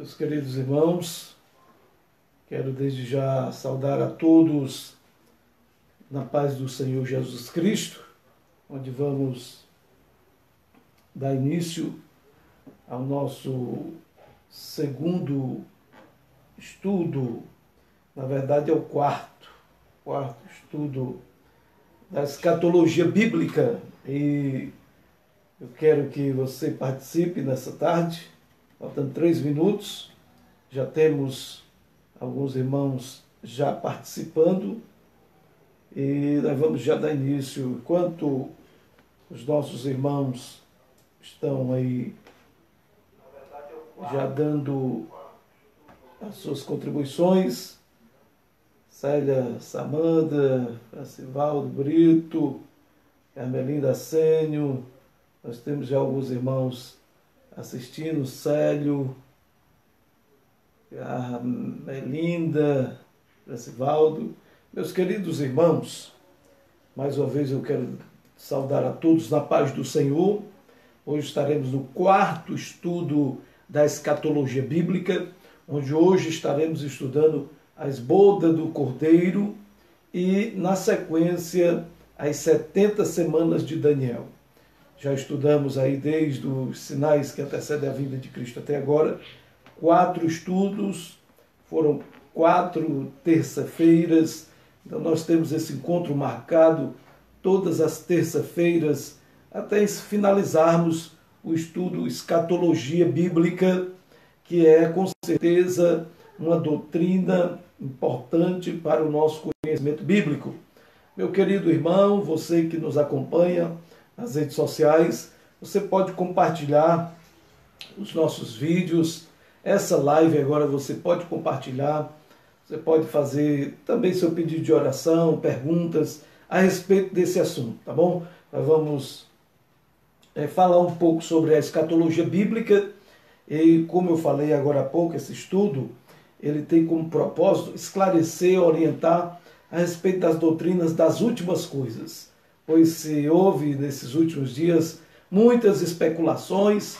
Meus queridos irmãos, quero desde já saudar a todos na paz do Senhor Jesus Cristo, onde vamos dar início ao nosso segundo estudo, na verdade é o quarto estudo da escatologia bíblica, e eu quero que você participe nessa tarde, faltando 3 minutos, já temos alguns irmãos já participando, e nós vamos já dar início. Enquanto os nossos irmãos estão aí já dando as suas contribuições, Célia Samanda, Francivaldo Brito, Carmelinda Sênio, nós temos já alguns irmãos assistindo, Célio, a Melinda, Francivaldo. Meus queridos irmãos, mais uma vez eu quero saudar a todos na paz do Senhor. Hoje estaremos no quarto estudo da escatologia bíblica, onde hoje estaremos estudando a esboda do Cordeiro e, na sequência, as 70 semanas de Daniel. Já estudamos aí desde os sinais que antecedem a vinda de Cristo até agora, 4 estudos, foram 4 terça-feiras. Então nós temos esse encontro marcado todas as terça-feiras até finalizarmos o estudo escatologia bíblica, que é com certeza uma doutrina importante para o nosso conhecimento bíblico. Meu querido irmão, você que nos acompanha nas redes sociais, você pode compartilhar os nossos vídeos. Essa live agora você pode compartilhar, você pode fazer também seu pedido de oração, perguntas a respeito desse assunto, tá bom? Nós vamos falar um pouco sobre a escatologia bíblica e, como eu falei agora há pouco, esse estudo ele tem como propósito esclarecer, orientar a respeito das doutrinas das últimas coisas, pois se houve nesses últimos dias muitas especulações,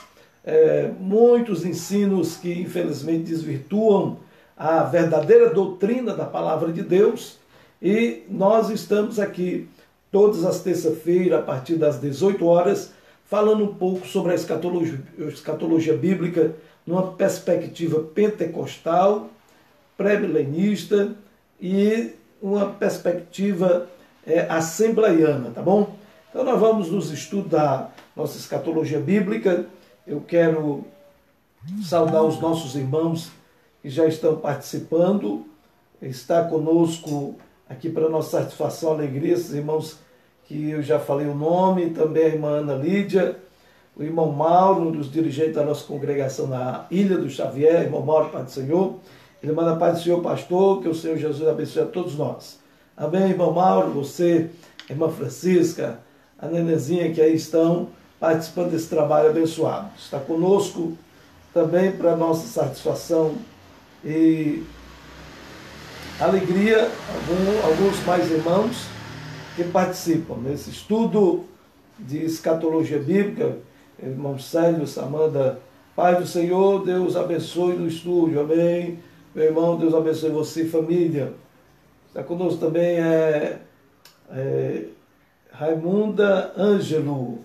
muitos ensinos que infelizmente desvirtuam a verdadeira doutrina da palavra de Deus, e nós estamos aqui todas as terças-feiras a partir das 18 horas falando um pouco sobre a escatologia bíblica numa perspectiva pentecostal, pré-milenista e uma perspectiva assembleiana, tá bom? Então nós vamos nos estudar nossa escatologia bíblica. Eu quero saudar os nossos irmãos que já estão participando. Está conosco aqui para nossa satisfação, alegria, esses irmãos que eu já falei o nome, também a irmã Ana Lídia, o irmão Mauro, um dos dirigentes da nossa congregação na Ilha do Xavier, irmão Mauro, Pai do Senhor. Ele manda a paz do Senhor, pastor, que o Senhor Jesus abençoe a todos nós. Amém, irmão Mauro, você, irmã Francisca, a Nenezinha que aí estão participando desse trabalho abençoado. Está conosco também para nossa satisfação e alegria, alguns mais irmãos que participam nesse estudo de escatologia bíblica. Irmão Célio, Samanda, Pai do Senhor, Deus abençoe no estúdio, amém. Meu irmão, Deus abençoe você e família. Está conosco também Raimunda Ângelo.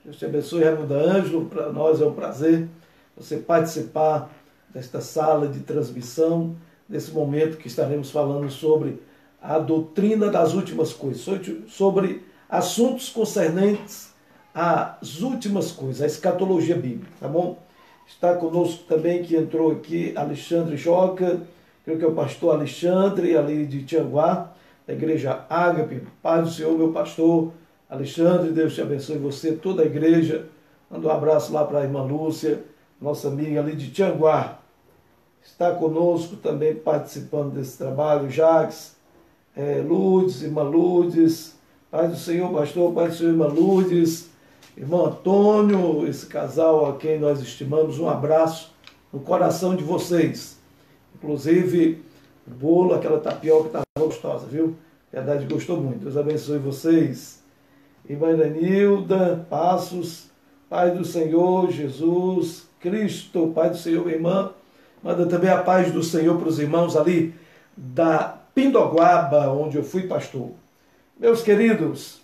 Deus te abençoe, Raimunda Ângelo. Para nós é um prazer você participar desta sala de transmissão, nesse momento que estaremos falando sobre a doutrina das últimas coisas, sobre assuntos concernentes às últimas coisas, a escatologia bíblica, tá bom? Está conosco também, que entrou aqui, Alexandre Joca, creio que é o pastor Alexandre, ali de Tianguá, da igreja Ágape. Pai do Senhor, meu pastor Alexandre, Deus te abençoe você, toda a igreja. Manda um abraço lá para a irmã Lúcia, nossa amiga ali de Tianguá. Está conosco também participando desse trabalho, Jacques, Lourdes, irmã Lourdes, Pai do Senhor, pastor, Pai do Senhor, irmã Lourdes, irmão Antônio, esse casal a quem nós estimamos, um abraço no coração de vocês. Inclusive, o bolo, aquela tapioca estava gostosa, viu? Verdade, gostou muito. Deus abençoe vocês. Irmã Iranilda Passos, Pai do Senhor Jesus Cristo, Pai do Senhor, irmã Manda também a paz do Senhor para os irmãos ali da Pindoguaba, onde eu fui pastor. Meus queridos,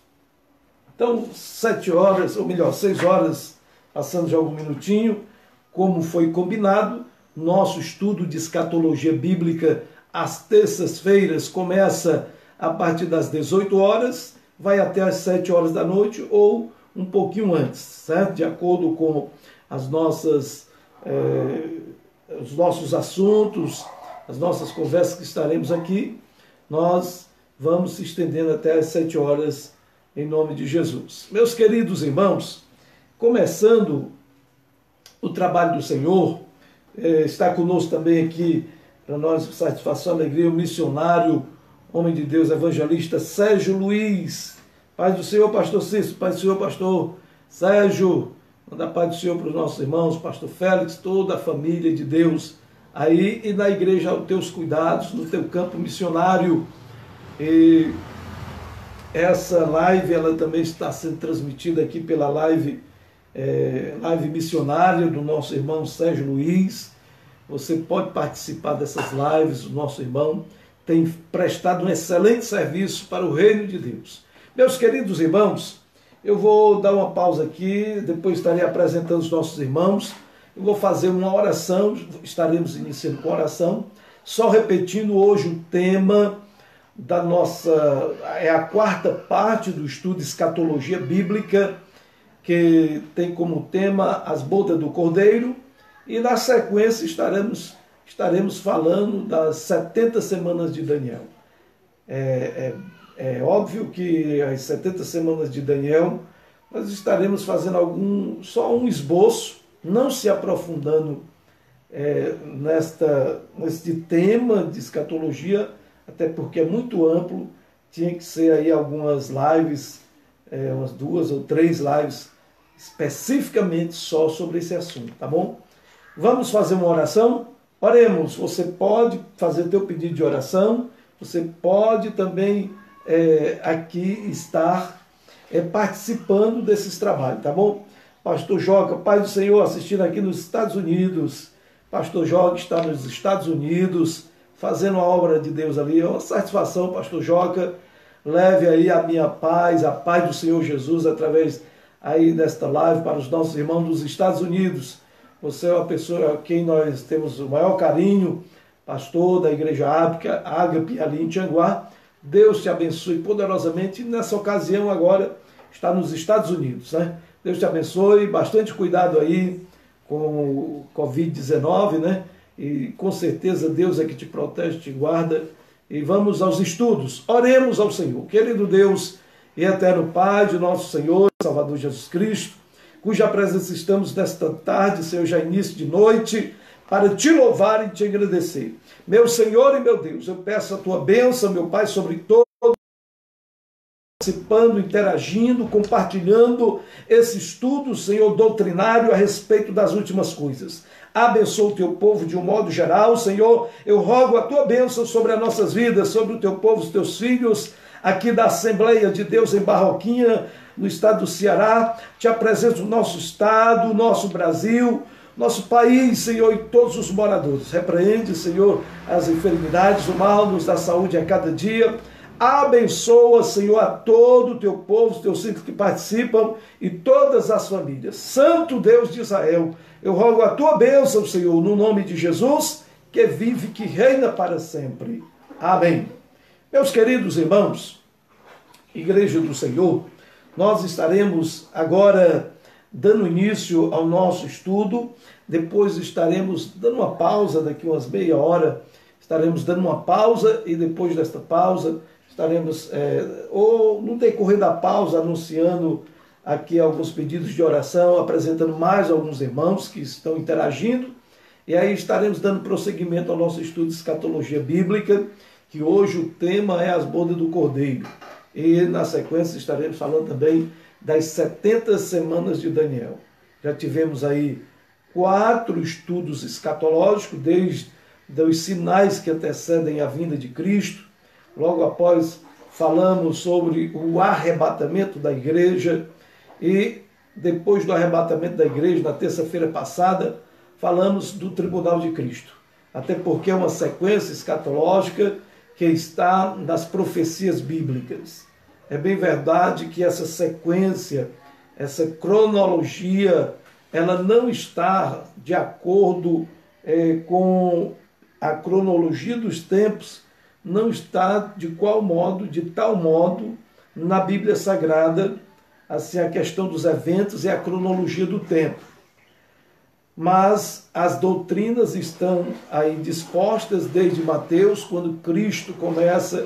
então 7 horas, ou melhor, 6 horas, passando já algum minutinho, como foi combinado, nosso estudo de escatologia bíblica às terças-feiras começa a partir das 18 horas, vai até às 7 horas da noite ou um pouquinho antes, certo? De acordo com as nossas, os nossos assuntos, as nossas conversas que estaremos aqui, nós vamos se estendendo até às 7 horas, em nome de Jesus. Meus queridos irmãos, começando o trabalho do Senhor, está conosco também aqui, para nós, satisfação, alegria, o missionário, homem de Deus, evangelista Sérgio Luiz. Paz do Senhor, pastor Cícero, paz do Senhor, pastor Sérgio, manda a paz do Senhor para os nossos irmãos, pastor Félix, toda a família de Deus aí e na igreja aos teus cuidados, no teu campo missionário. E essa live, ela também está sendo transmitida aqui pela live missionária do nosso irmão Sérgio Luiz. Você pode participar dessas lives, o nosso irmão tem prestado um excelente serviço para o reino de Deus. Meus queridos irmãos, eu vou dar uma pausa aqui, depois estarei apresentando os nossos irmãos, eu vou fazer uma oração, estaremos iniciando com oração, só repetindo hoje o tema da nossa, é a quarta parte do estudo Escatologia Bíblica, que tem como tema as bodas do Cordeiro, e na sequência estaremos falando das 70 semanas de Daniel. É óbvio que as 70 semanas de Daniel, nós estaremos fazendo só um esboço, não se aprofundando neste tema de escatologia, até porque é muito amplo, tinha que ser aí algumas lives, umas 2 ou 3 lives, especificamente só sobre esse assunto, tá bom? Vamos fazer uma oração? Oremos. Você pode fazer teu pedido de oração, você pode também aqui estar participando desses trabalhos, tá bom? Pastor Joca, Pai do Senhor, assistindo aqui nos Estados Unidos. Pastor Joca está nos Estados Unidos, fazendo a obra de Deus ali. É uma satisfação, Pastor Joca. Leve aí a minha paz, a paz do Senhor Jesus, através aí desta live para os nossos irmãos dos Estados Unidos. Você é uma pessoa a quem nós temos o maior carinho, pastor da Igreja Ágape ali em Tianguá. Deus te abençoe poderosamente. E nessa ocasião agora está nos Estados Unidos, né? Deus te abençoe, bastante cuidado aí com o Covid-19, né? E com certeza Deus é que te protege, te guarda. E vamos aos estudos. Oremos ao Senhor. Querido Deus e eterno Pai de nosso Senhor, Salvador Jesus Cristo, cuja presença estamos nesta tarde, Senhor, já início de noite, para te louvar e te agradecer. Meu Senhor e meu Deus, eu peço a tua bênção, meu Pai, sobre todos, participando, interagindo, compartilhando esse estudo, Senhor, doutrinário a respeito das últimas coisas. Abençoa o teu povo de um modo geral, Senhor. Eu rogo a tua bênção sobre as nossas vidas, sobre o teu povo, os teus filhos, aqui da Assembleia de Deus em Barroquinha, no estado do Ceará. Te apresento o nosso estado, o nosso Brasil, nosso país, Senhor, e todos os moradores. Repreende, Senhor, as enfermidades, o mal, nos dá saúde a cada dia. Abençoa, Senhor, a todo o teu povo, os teus filhos que participam e todas as famílias. Santo Deus de Israel, eu rogo a tua bênção, Senhor, no nome de Jesus, que vive, que reina para sempre. Amém. Meus queridos irmãos, Igreja do Senhor, nós estaremos agora dando início ao nosso estudo, depois estaremos dando uma pausa, daqui umas meia hora, estaremos dando uma pausa e depois desta pausa estaremos, ou no decorrer da pausa, anunciando aqui alguns pedidos de oração, apresentando mais alguns irmãos que estão interagindo, e aí estaremos dando prosseguimento ao nosso estudo de escatologia bíblica, que hoje o tema é as bodas do Cordeiro. E na sequência estaremos falando também das 70 semanas de Daniel. Já tivemos aí 4 estudos escatológicos, desde os sinais que antecedem a vinda de Cristo. Logo após falamos sobre o arrebatamento da igreja, e depois do arrebatamento da igreja, na terça-feira passada, falamos do tribunal de Cristo. até porque é uma sequência escatológica que está nas profecias bíblicas. É bem verdade que essa sequência, essa cronologia, ela não está de acordo com a cronologia dos tempos, não está de tal modo na Bíblia Sagrada, assim, a questão dos eventos e a cronologia do tempo. Mas as doutrinas estão aí dispostas desde Mateus, quando Cristo começa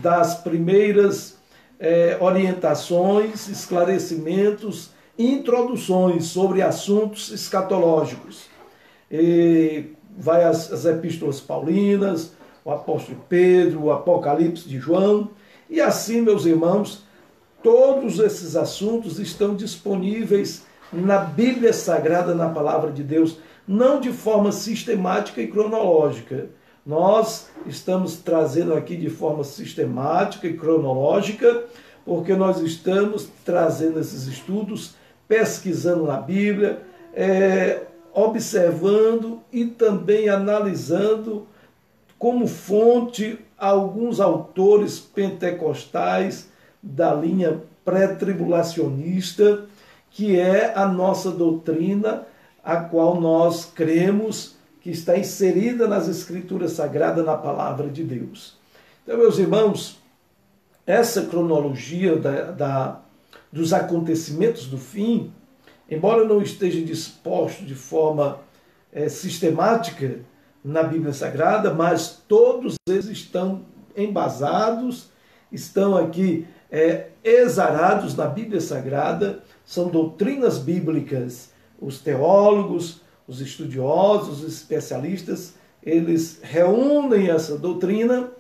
das primeiras orientações, esclarecimentos, introduções sobre assuntos escatológicos. E vai as epístolas paulinas, o apóstolo Pedro, o Apocalipse de João, e assim, meus irmãos, todos esses assuntos estão disponíveis na Bíblia Sagrada, na Palavra de Deus, não de forma sistemática e cronológica. Nós estamos trazendo aqui de forma sistemática e cronológica, porque nós estamos trazendo esses estudos, pesquisando na Bíblia, observando e também analisando como fonte alguns autores pentecostais da linha pré-tribulacionista, que é a nossa doutrina, a qual nós cremos que está inserida nas Escrituras Sagradas, na Palavra de Deus. Então, meus irmãos, essa cronologia dos acontecimentos do fim, embora não esteja disposto de forma sistemática na Bíblia Sagrada, mas todos eles estão embasados, estão aqui exarados na Bíblia Sagrada, são doutrinas bíblicas. Os teólogos, os estudiosos, os especialistas, eles reúnem essa doutrina,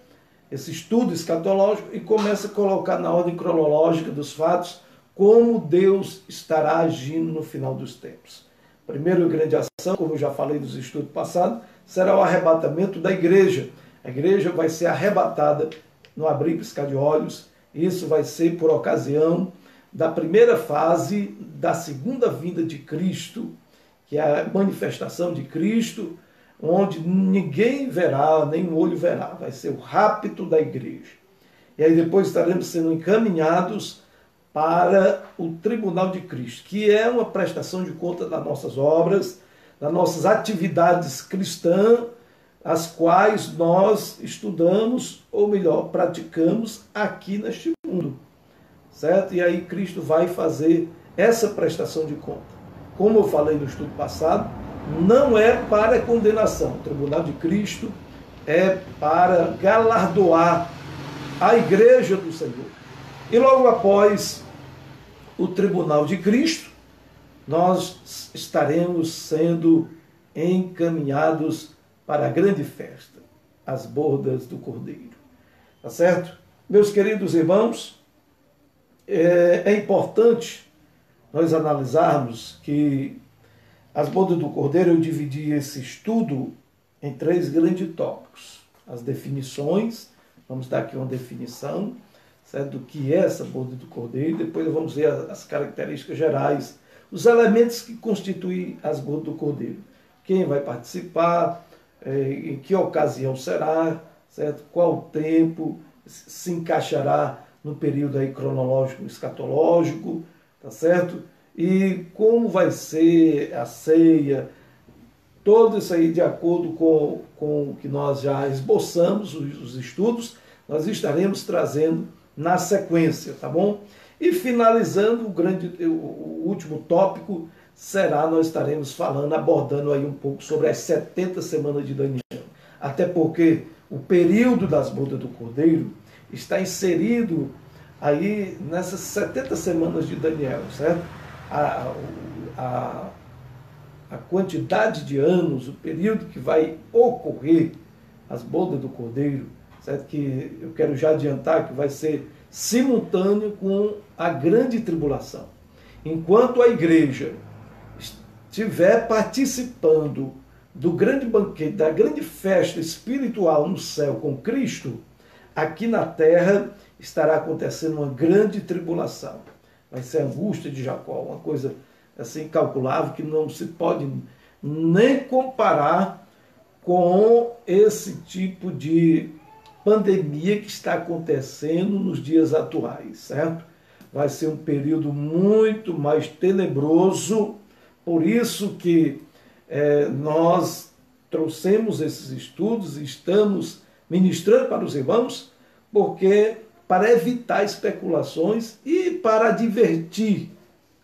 esse estudo escatológico, e começam a colocar na ordem cronológica dos fatos como Deus estará agindo no final dos tempos. Primeiro grande ação, como eu já falei nos estudos passados, será o arrebatamento da igreja. A igreja vai ser arrebatada no abrir e piscar de olhos. Isso vai ser por ocasião da primeira fase da segunda vinda de Cristo, que é a manifestação de Cristo, onde ninguém verá, nem um olho verá. Vai ser o rapto da igreja. E aí depois estaremos sendo encaminhados para o tribunal de Cristo, que é uma prestação de conta das nossas obras, das nossas atividades cristãs, as quais nós estudamos, ou melhor, praticamos aqui neste mundo. Certo? E aí Cristo vai fazer essa prestação de conta. Como eu falei no estudo passado, não é para condenação. O tribunal de Cristo é para galardoar a igreja do Senhor. E logo após o tribunal de Cristo, nós estaremos sendo encaminhados para a grande festa, as bodas do Cordeiro. Tá certo? Meus queridos irmãos, é importante nós analisarmos que as bodas do Cordeiro, eu dividi esse estudo em 3 grandes tópicos. As definições, vamos dar aqui uma definição, certo, do que é essa boda do Cordeiro, depois vamos ver as características gerais, os elementos que constituem as bodas do Cordeiro. Quem vai participar, em que ocasião será, certo? Qual o tempo, se encaixará no período aí cronológico, escatológico, tá certo? E como vai ser a ceia, tudo isso aí de acordo com o que nós já esboçamos, os estudos, nós estaremos trazendo na sequência, tá bom? E finalizando, o último tópico será, nós estaremos falando, abordando aí um pouco sobre as 70 semanas de Daniel. Até porque o período das bodas do Cordeiro está inserido aí nessas 70 semanas de Daniel, certo? A quantidade de anos, o período que vai ocorrer as bodas do Cordeiro, certo? Que eu quero já adiantar que vai ser simultâneo com a grande tribulação. Enquanto a igreja estiver participando do grande banquete, da grande festa espiritual no céu com Cristo, aqui na terra estará acontecendo uma grande tribulação. Vai ser a angústia de Jacó, uma coisa assim incalculável que não se pode nem comparar com esse tipo de pandemia que está acontecendo nos dias atuais, certo? Vai ser um período muito mais tenebroso, por isso que nós trouxemos esses estudos e estamos ministrando para os irmãos, porque para evitar especulações e para advertir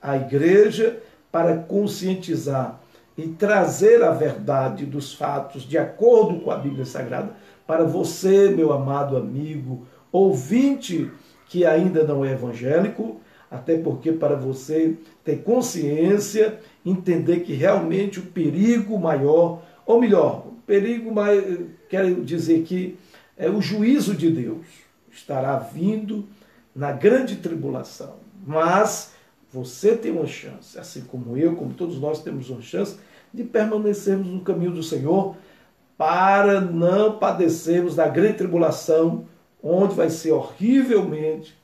a igreja, para conscientizar e trazer a verdade dos fatos de acordo com a Bíblia Sagrada para você, meu amado amigo, ouvinte que ainda não é evangélico, até porque para você ter consciência, entender que realmente o perigo maior, ou melhor, o perigo maior, quero dizer que é o juízo de Deus, estará vindo na grande tribulação. Mas você tem uma chance, assim como eu, como todos nós temos uma chance, de permanecermos no caminho do Senhor para não padecermos da grande tribulação, onde vai ser horrivelmente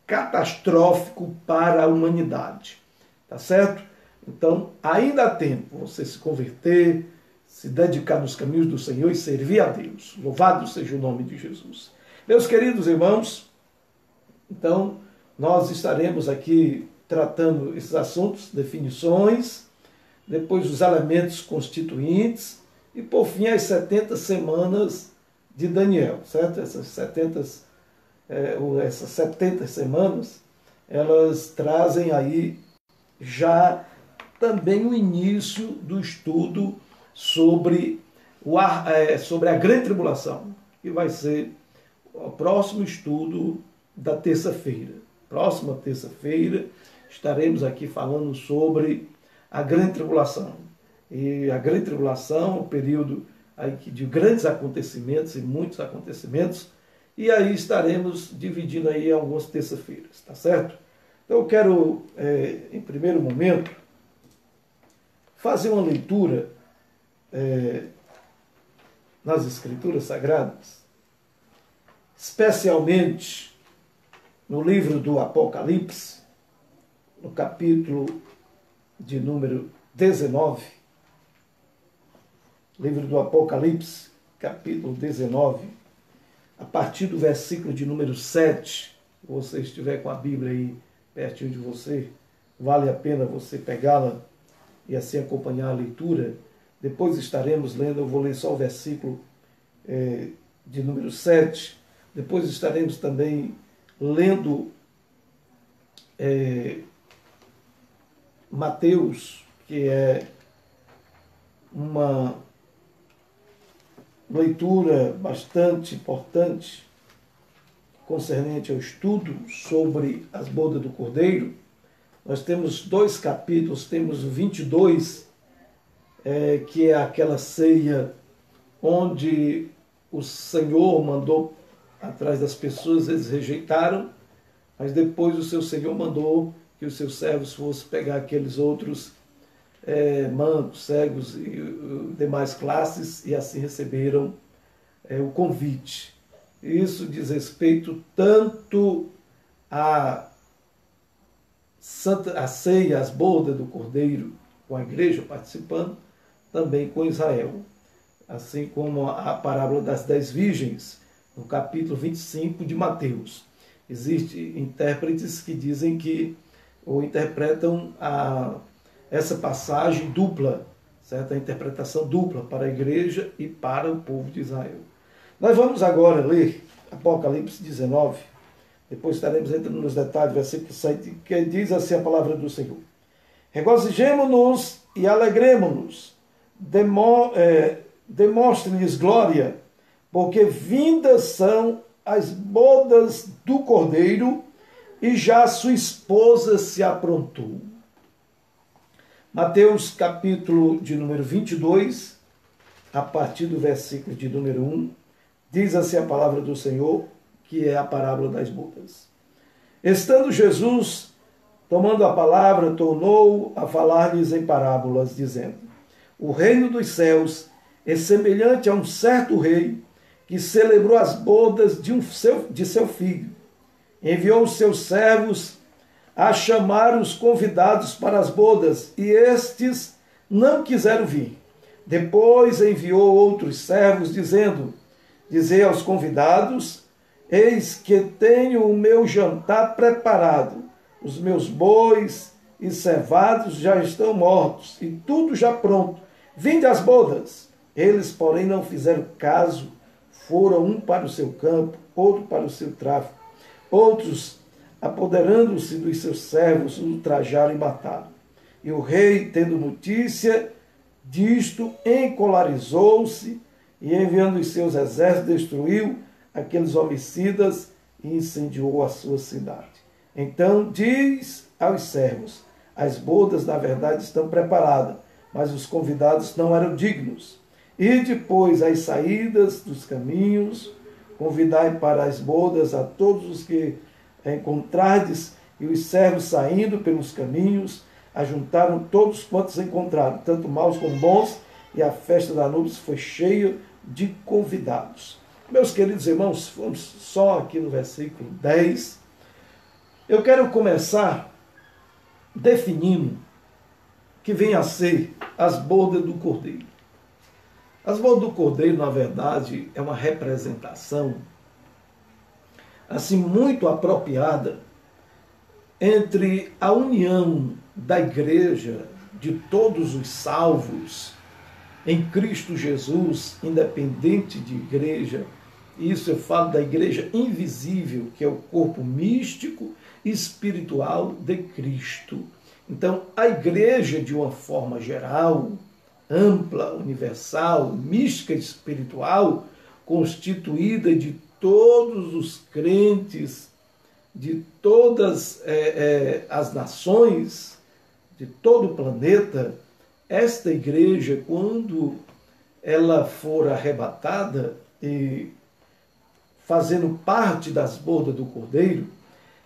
catastrófico para a humanidade. Tá certo? Então, ainda há tempo você se converter, se dedicar nos caminhos do Senhor e servir a Deus. Louvado seja o nome de Jesus. Meus queridos irmãos, então, nós estaremos aqui tratando esses assuntos, definições, depois os elementos constituintes e, por fim, as 70 semanas de Daniel, certo? Essas 70 semanas, elas trazem aí já também o início do estudo sobre a grande tribulação, que vai ser o próximo estudo da terça-feira. Próxima terça-feira estaremos aqui falando sobre a grande tribulação. E a grande tribulação é um período aí de grandes acontecimentos e muitos acontecimentos, e aí estaremos dividindo aí algumas terça-feiras, tá certo? Então eu quero, em primeiro momento, fazer uma leitura nas Escrituras Sagradas, especialmente no livro do Apocalipse, no capítulo de número 19, livro do Apocalipse, capítulo 19, a partir do versículo de número 7, se você estiver com a Bíblia aí pertinho de você, vale a pena você pegá-la e assim acompanhar a leitura. Depois estaremos lendo, eu vou ler só o versículo de número 7, depois estaremos também lendo Mateus, que é uma leitura bastante importante concernente ao estudo sobre as bodas do Cordeiro. Nós temos 2 capítulos, temos o 22, que é aquela ceia onde o Senhor mandou atrás das pessoas, eles rejeitaram, mas depois o seu Senhor mandou que os seus servos fossem pegar aqueles outros mancos, cegos e demais classes, e assim receberam o convite. Isso diz respeito tanto à ceia, às bodas do Cordeiro, com a igreja participando, também com Israel. Assim como a parábola das 10 virgens, no capítulo 25 de Mateus. Existem intérpretes que dizem que, ou interpretam essa passagem dupla, certa interpretação dupla para a igreja e para o povo de Israel. Nós vamos agora ler Apocalipse 19, depois estaremos entrando nos detalhes, versículo 7, que diz assim a palavra do Senhor: regozijemo-nos e alegremo-nos, demonstre-lhes glória, porque vindas são as bodas do Cordeiro, e já sua esposa se aprontou. Mateus capítulo de número 22, a partir do versículo de número 1, diz assim a palavra do Senhor, que é a parábola das bodas. Estando Jesus tomando a palavra, tornou a falar-lhes em parábolas, dizendo: o reino dos céus é semelhante a um certo rei que celebrou as bodas de seu filho. Enviou os seus servos a chamar os convidados para as bodas, e estes não quiseram vir. Depois enviou outros servos, dizendo: Dizei aos convidados: Eis que tenho o meu jantar preparado, os meus bois e cevados já estão mortos, e tudo já pronto. Vinde às bodas. Eles, porém, não fizeram caso, foram um para o seu campo, outro para o seu tráfico. Outros, apoderando-se dos seus servos, o ultrajaram e mataram. E o rei, tendo notícia disto, encolarizou-se e, enviando os seus exércitos, destruiu aqueles homicidas e incendiou a sua cidade. Então diz aos servos: as bodas, na verdade, estão preparadas, mas os convidados não eram dignos. E depois, as saídas dos caminhos, convidai para as bodas a todos os que encontrardes. E os servos, saindo pelos caminhos, ajuntaram todos quantos encontraram, tanto maus como bons, e a festa da núpcias foi cheia de convidados. Meus queridos irmãos, vamos só aqui no versículo 10. Eu quero começar definindo que vem a ser as bodas do Cordeiro. As bodas do Cordeiro, na verdade, é uma representação assim muito apropriada entre a união da igreja, de todos os salvos em Cristo Jesus, independente de igreja. Isso eu falo da igreja invisível, que é o corpo místico e espiritual de Cristo. Então, a igreja, de uma forma geral, ampla, universal, mística e espiritual, constituída de todos os crentes, de todas as nações, de todo o planeta, esta igreja, quando ela for arrebatada e fazendo parte das bodas do Cordeiro,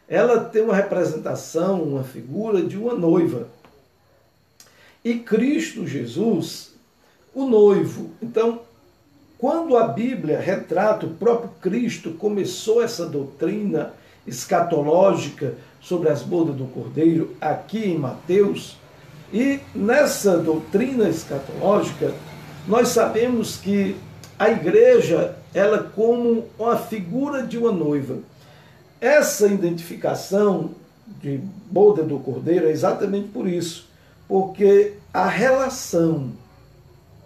ela tem uma representação, uma figura de uma noiva. E Cristo Jesus, o noivo. Então, quando a Bíblia retrata o próprio Cristo, começou essa doutrina escatológica sobre as bodas do Cordeiro, aqui em Mateus, e nessa doutrina escatológica, nós sabemos que a igreja, ela como uma figura de uma noiva. Essa identificação de boda do Cordeiro é exatamente por isso, porque a relação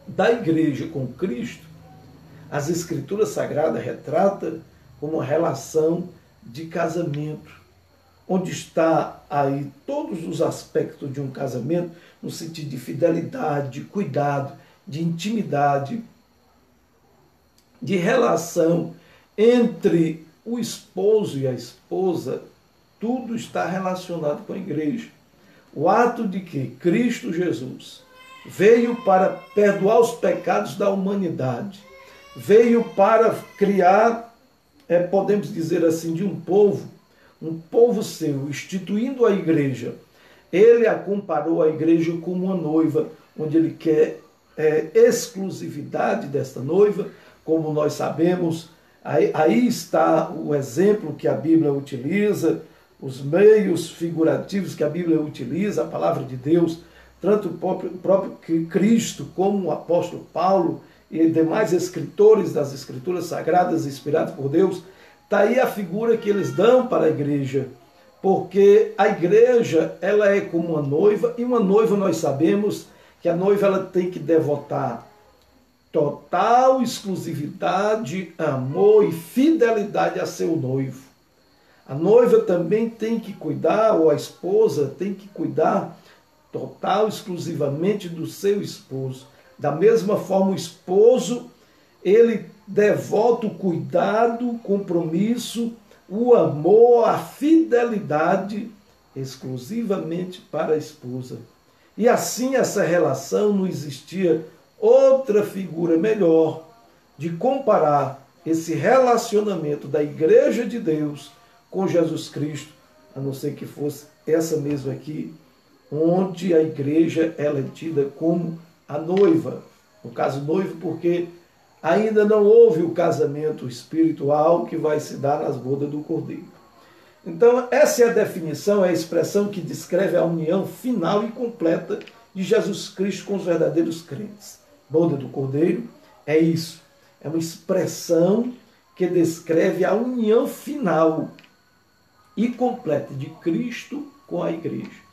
da igreja com Cristo, as Escrituras Sagradas retratam como uma relação de casamento, onde está aí todos os aspectos de um casamento, no sentido de fidelidade, de cuidado, de intimidade, de relação entre o esposo e a esposa. Tudo está relacionado com a igreja. O ato de que Cristo Jesus veio para perdoar os pecados da humanidade, veio para criar, podemos dizer assim, de um povo seu, instituindo a igreja. Ele a comparou à igreja como uma noiva, onde ele quer exclusividade desta noiva, como nós sabemos. Aí está o exemplo que a Bíblia utiliza, os meios figurativos que a Bíblia utiliza, a palavra de Deus, tanto o próprio Cristo como o apóstolo Paulo e demais escritores das Escrituras Sagradas inspirados por Deus. Está aí a figura que eles dão para a igreja, porque a igreja, ela é como uma noiva, e uma noiva, nós sabemos que a noiva, ela tem que devotar total exclusividade, amor e fidelidade a seu noivo. A noiva também tem que cuidar, ou a esposa tem que cuidar total, exclusivamente do seu esposo. Da mesma forma, o esposo, ele devota o cuidado, o compromisso, o amor, a fidelidade exclusivamente para a esposa. E assim essa relação, não existia outra figura melhor de comparar esse relacionamento da igreja de Deus com Jesus Cristo, a não ser que fosse essa mesma aqui, onde a igreja, ela é tida como a noiva. No caso, noivo, porque ainda não houve o casamento espiritual que vai se dar nas bodas do Cordeiro. Então, essa é a definição, é a expressão que descreve a união final e completa de Jesus Cristo com os verdadeiros crentes. boda do Cordeiro, é isso. É uma expressão que descreve a união final e completa de Cristo com a igreja.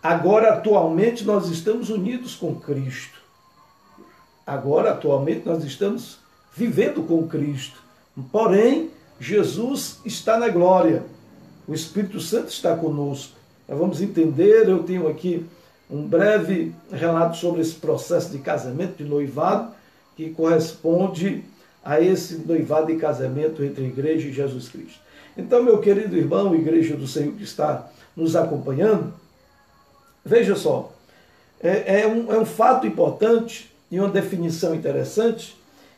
Agora, atualmente, nós estamos unidos com Cristo. Agora, atualmente, nós estamos vivendo com Cristo. Porém, Jesus está na glória. O Espírito Santo está conosco. Nós vamos entender, eu tenho aqui um breve relato sobre esse processo de casamento, de noivado, que corresponde a esse noivado e casamento entre a igreja e Jesus Cristo. Então, meu querido irmão, igreja do Senhor que está nos acompanhando, veja só, é um fato importante e uma definição interessante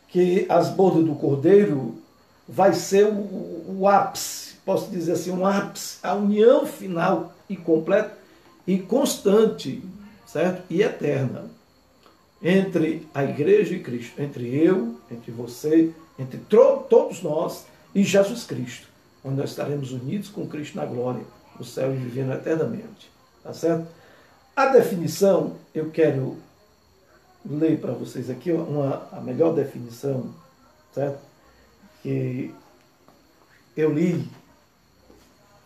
que as bodas do Cordeiro vai ser o ápice, posso dizer assim, um ápice, a união final e completa e constante, certo? E eterna entre a igreja e Cristo, entre eu, entre você, entre todos nós e Jesus Cristo, onde nós estaremos unidos com Cristo na glória, no céu e vivendo eternamente, tá certo? A definição, eu quero ler para vocês aqui a melhor definição, certo? Que eu li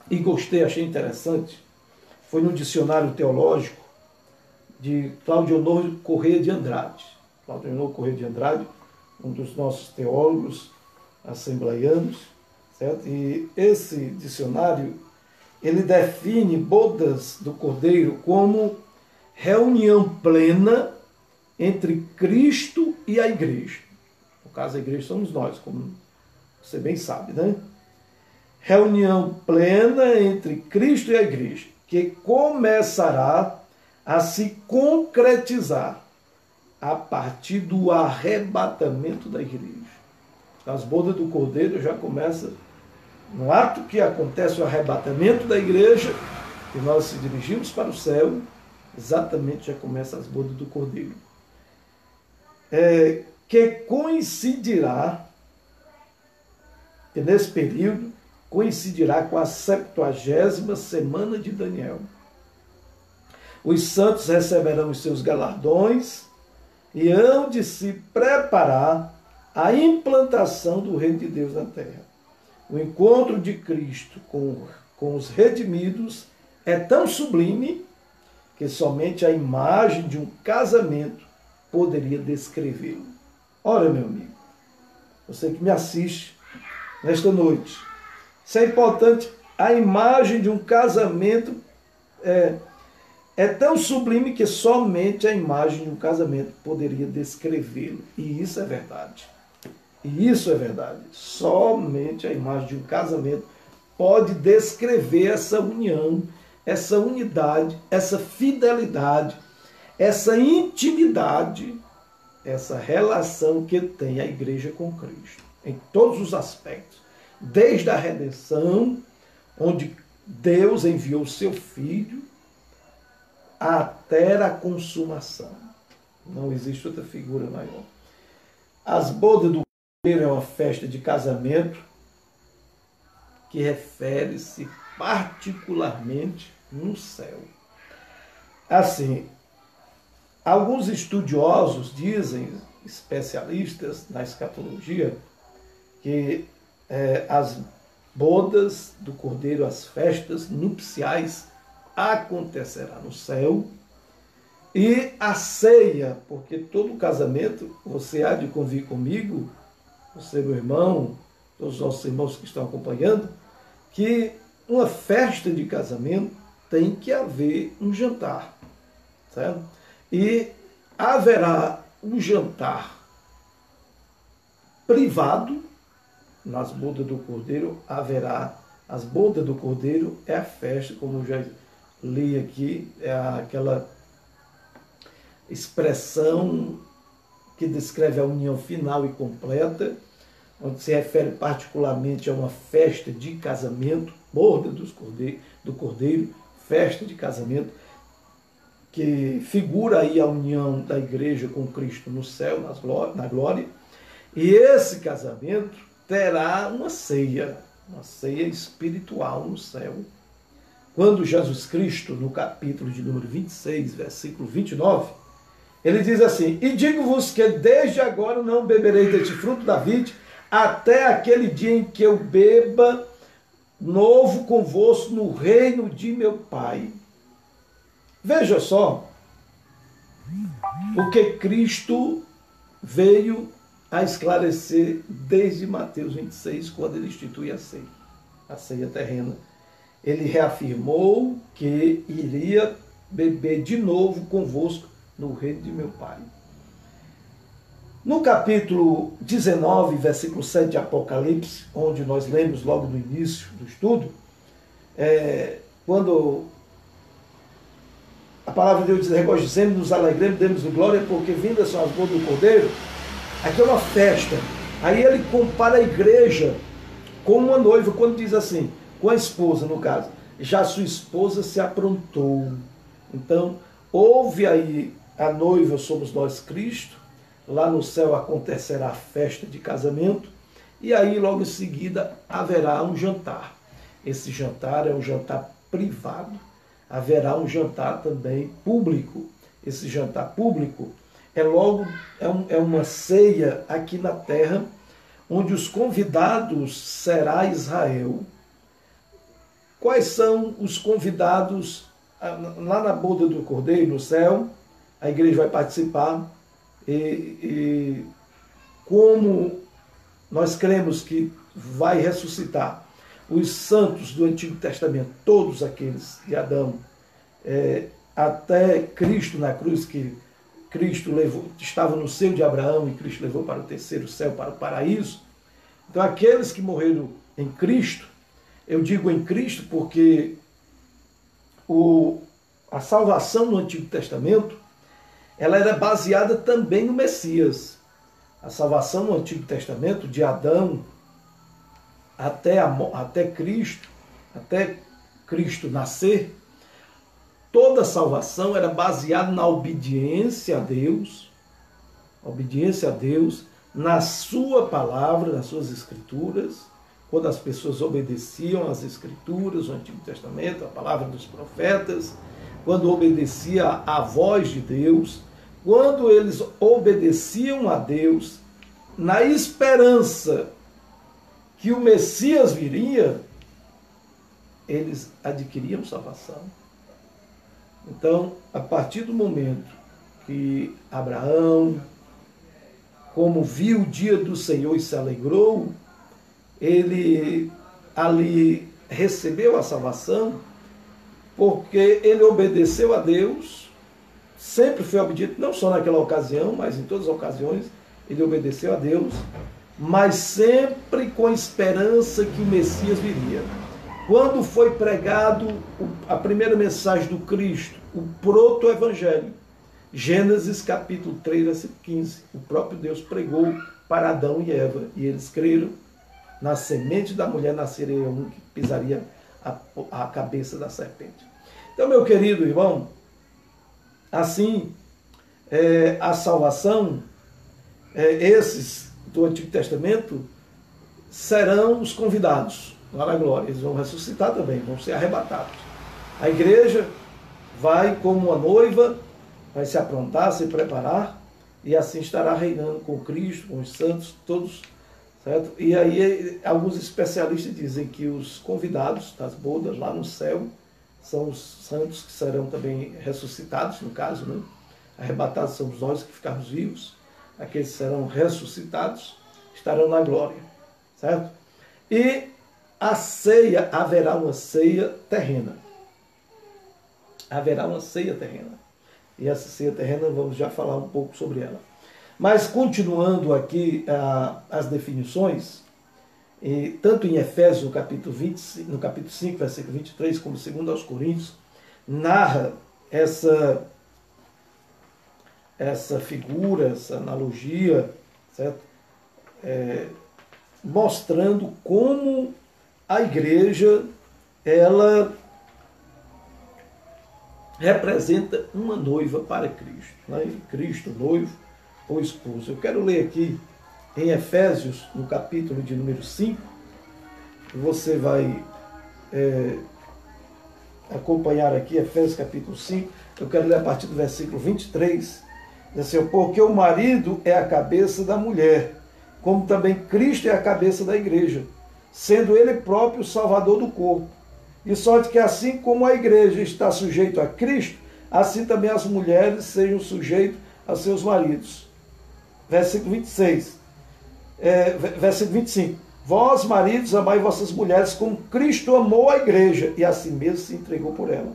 e gostei, achei interessante, foi no Dicionário Teológico de Claudionor Corrêa de Andrade. Claudionor Corrêa de Andrade, um dos nossos teólogos assembleianos, certo? E esse dicionário, ele define bodas do Cordeiro como reunião plena entre Cristo e a igreja. No caso, a igreja somos nós, como você bem sabe, né? Reunião plena entre Cristo e a igreja, que começará a se concretizar a partir do arrebatamento da igreja. As bodas do Cordeiro já começam no ato que acontece o arrebatamento da igreja, e nós se dirigimos para o céu, exatamente já começa as bodas do Cordeiro. Que coincidirá, que nesse período, coincidirá com a 70ª semana de Daniel. Os santos receberão os seus galardões e hão de se preparar a implantação do reino de Deus na terra. O encontro de Cristo com os redimidos é tão sublime que somente a imagem de um casamento poderia descrevê-lo. Ora, meu amigo, você que me assiste nesta noite, isso é importante, a imagem de um casamento é tão sublime que somente a imagem de um casamento poderia descrevê-lo. E isso é verdade. E isso é verdade. Somente a imagem de um casamento pode descrever essa união, essa unidade, essa fidelidade, essa intimidade, essa relação que tem a igreja com Cristo, em todos os aspectos. Desde a redenção, onde Deus enviou o seu Filho, até a consumação. Não existe outra figura maior. As bodas do Cordeiro é uma festa de casamento que refere-se particularmente no céu. Assim, alguns estudiosos dizem, especialistas na escatologia, que as bodas do Cordeiro, as festas nupciais, acontecerá no céu, e a ceia, porque todo casamento, você há de convir comigo, você, meu irmão, todos os nossos irmãos que estão acompanhando, que uma festa de casamento tem que haver um jantar, certo? E haverá um jantar privado. Nas bodas do Cordeiro haverá, as bodas do Cordeiro é a festa, como eu já li aqui, é aquela expressão que descreve a união final e completa, onde se refere particularmente a uma festa de casamento, boda do Cordeiro, festa de casamento, que figura aí a união da igreja com Cristo no céu, na glória, e esse casamento terá uma ceia espiritual no céu. Quando Jesus Cristo, no capítulo de número 26, versículo 29, Ele diz assim: e digo-vos que desde agora não beberei deste fruto da vide, até aquele dia em que eu beba novo convosco no reino de meu Pai. Veja só o que Cristo veio a esclarecer desde Mateus 26, quando ele institui a ceia terrena. Ele reafirmou que iria beber de novo convosco no reino de meu Pai. No capítulo 19, versículo 7 de Apocalipse, onde nós lemos logo no início do estudo, quando a palavra de Deus diz: regozijemos, nos alegremos, demos glória, porque vindas são as bodas do Cordeiro. Aqui é uma festa. Aí ele compara a igreja com uma noiva, quando diz assim, com a esposa, no caso, já sua esposa se aprontou. Então, houve aí a noiva, somos nós, Cristo. Lá no céu acontecerá a festa de casamento, e aí logo em seguida haverá um jantar. Esse jantar é um jantar privado. Haverá um jantar também público. Esse jantar público é uma ceia aqui na terra, onde os convidados será Israel. Quais são os convidados? Lá na boda do Cordeiro, no céu, a igreja vai participar, e como nós cremos que vai ressuscitar os santos do Antigo Testamento, todos aqueles de Adão, até Cristo na cruz, que Cristo estava no seio de Abraão e Cristo levou para o terceiro céu, para o paraíso. Então aqueles que morreram em Cristo, eu digo em Cristo porque a salvação no Antigo Testamento, ela era baseada também no Messias. A salvação no Antigo Testamento, de Adão até Cristo nascer, toda a salvação era baseada na obediência a Deus, na sua palavra, nas suas escrituras. Quando as pessoas obedeciam às escrituras, o Antigo Testamento, a palavra dos profetas, quando obedecia à voz de Deus, quando eles obedeciam a Deus, na esperança que o Messias viria, eles adquiriam salvação. Então, a partir do momento que Abraão, como viu o dia do Senhor e se alegrou, ele ali recebeu a salvação, porque ele obedeceu a Deus, sempre foi obediente, não só naquela ocasião, mas em todas as ocasiões, ele obedeceu a Deus, mas sempre com a esperança que o Messias viria. Quando foi pregado a primeira mensagem do Cristo, o proto-evangelho, Gênesis capítulo 3, versículo 15, o próprio Deus pregou para Adão e Eva, e eles creram. Na semente da mulher nasceria um que pisaria a cabeça da serpente. Então, meu querido irmão, assim, a salvação, esses do Antigo Testamento serão os convidados lá na glória. Eles vão ressuscitar também, vão ser arrebatados. A igreja vai como uma noiva, vai se aprontar, se preparar, e assim estará reinando com Cristo, com os santos, todos, certo? E aí alguns especialistas dizem que os convidados das bodas lá no céu são os santos que serão também ressuscitados, no caso, né? Arrebatados somos nós que ficamos vivos, aqueles que serão ressuscitados estarão na glória, certo? E a ceia, haverá uma ceia terrena. Haverá uma ceia terrena. E essa ceia terrena, vamos já falar um pouco sobre ela. Mas continuando aqui as definições, tanto em Efésios, no capítulo 5, versículo 23, como segundo aos Coríntios, narra essa figura, essa analogia, certo? Mostrando como a igreja, ela representa uma noiva para Cristo, né? Cristo, noivo ou esposo. Eu quero ler aqui em Efésios, no capítulo de número 5, você vai acompanhar aqui, Efésios capítulo 5, eu quero ler a partir do versículo 23, Assim, porque o marido é a cabeça da mulher, como também Cristo é a cabeça da igreja, sendo ele próprio o salvador do corpo. De sorte que assim como a igreja está sujeita a Cristo, assim também as mulheres sejam sujeitas a seus maridos. Versículo 26. Versículo 25. Vós, maridos, amai vossas mulheres como Cristo amou a igreja e assim mesmo se entregou por ela,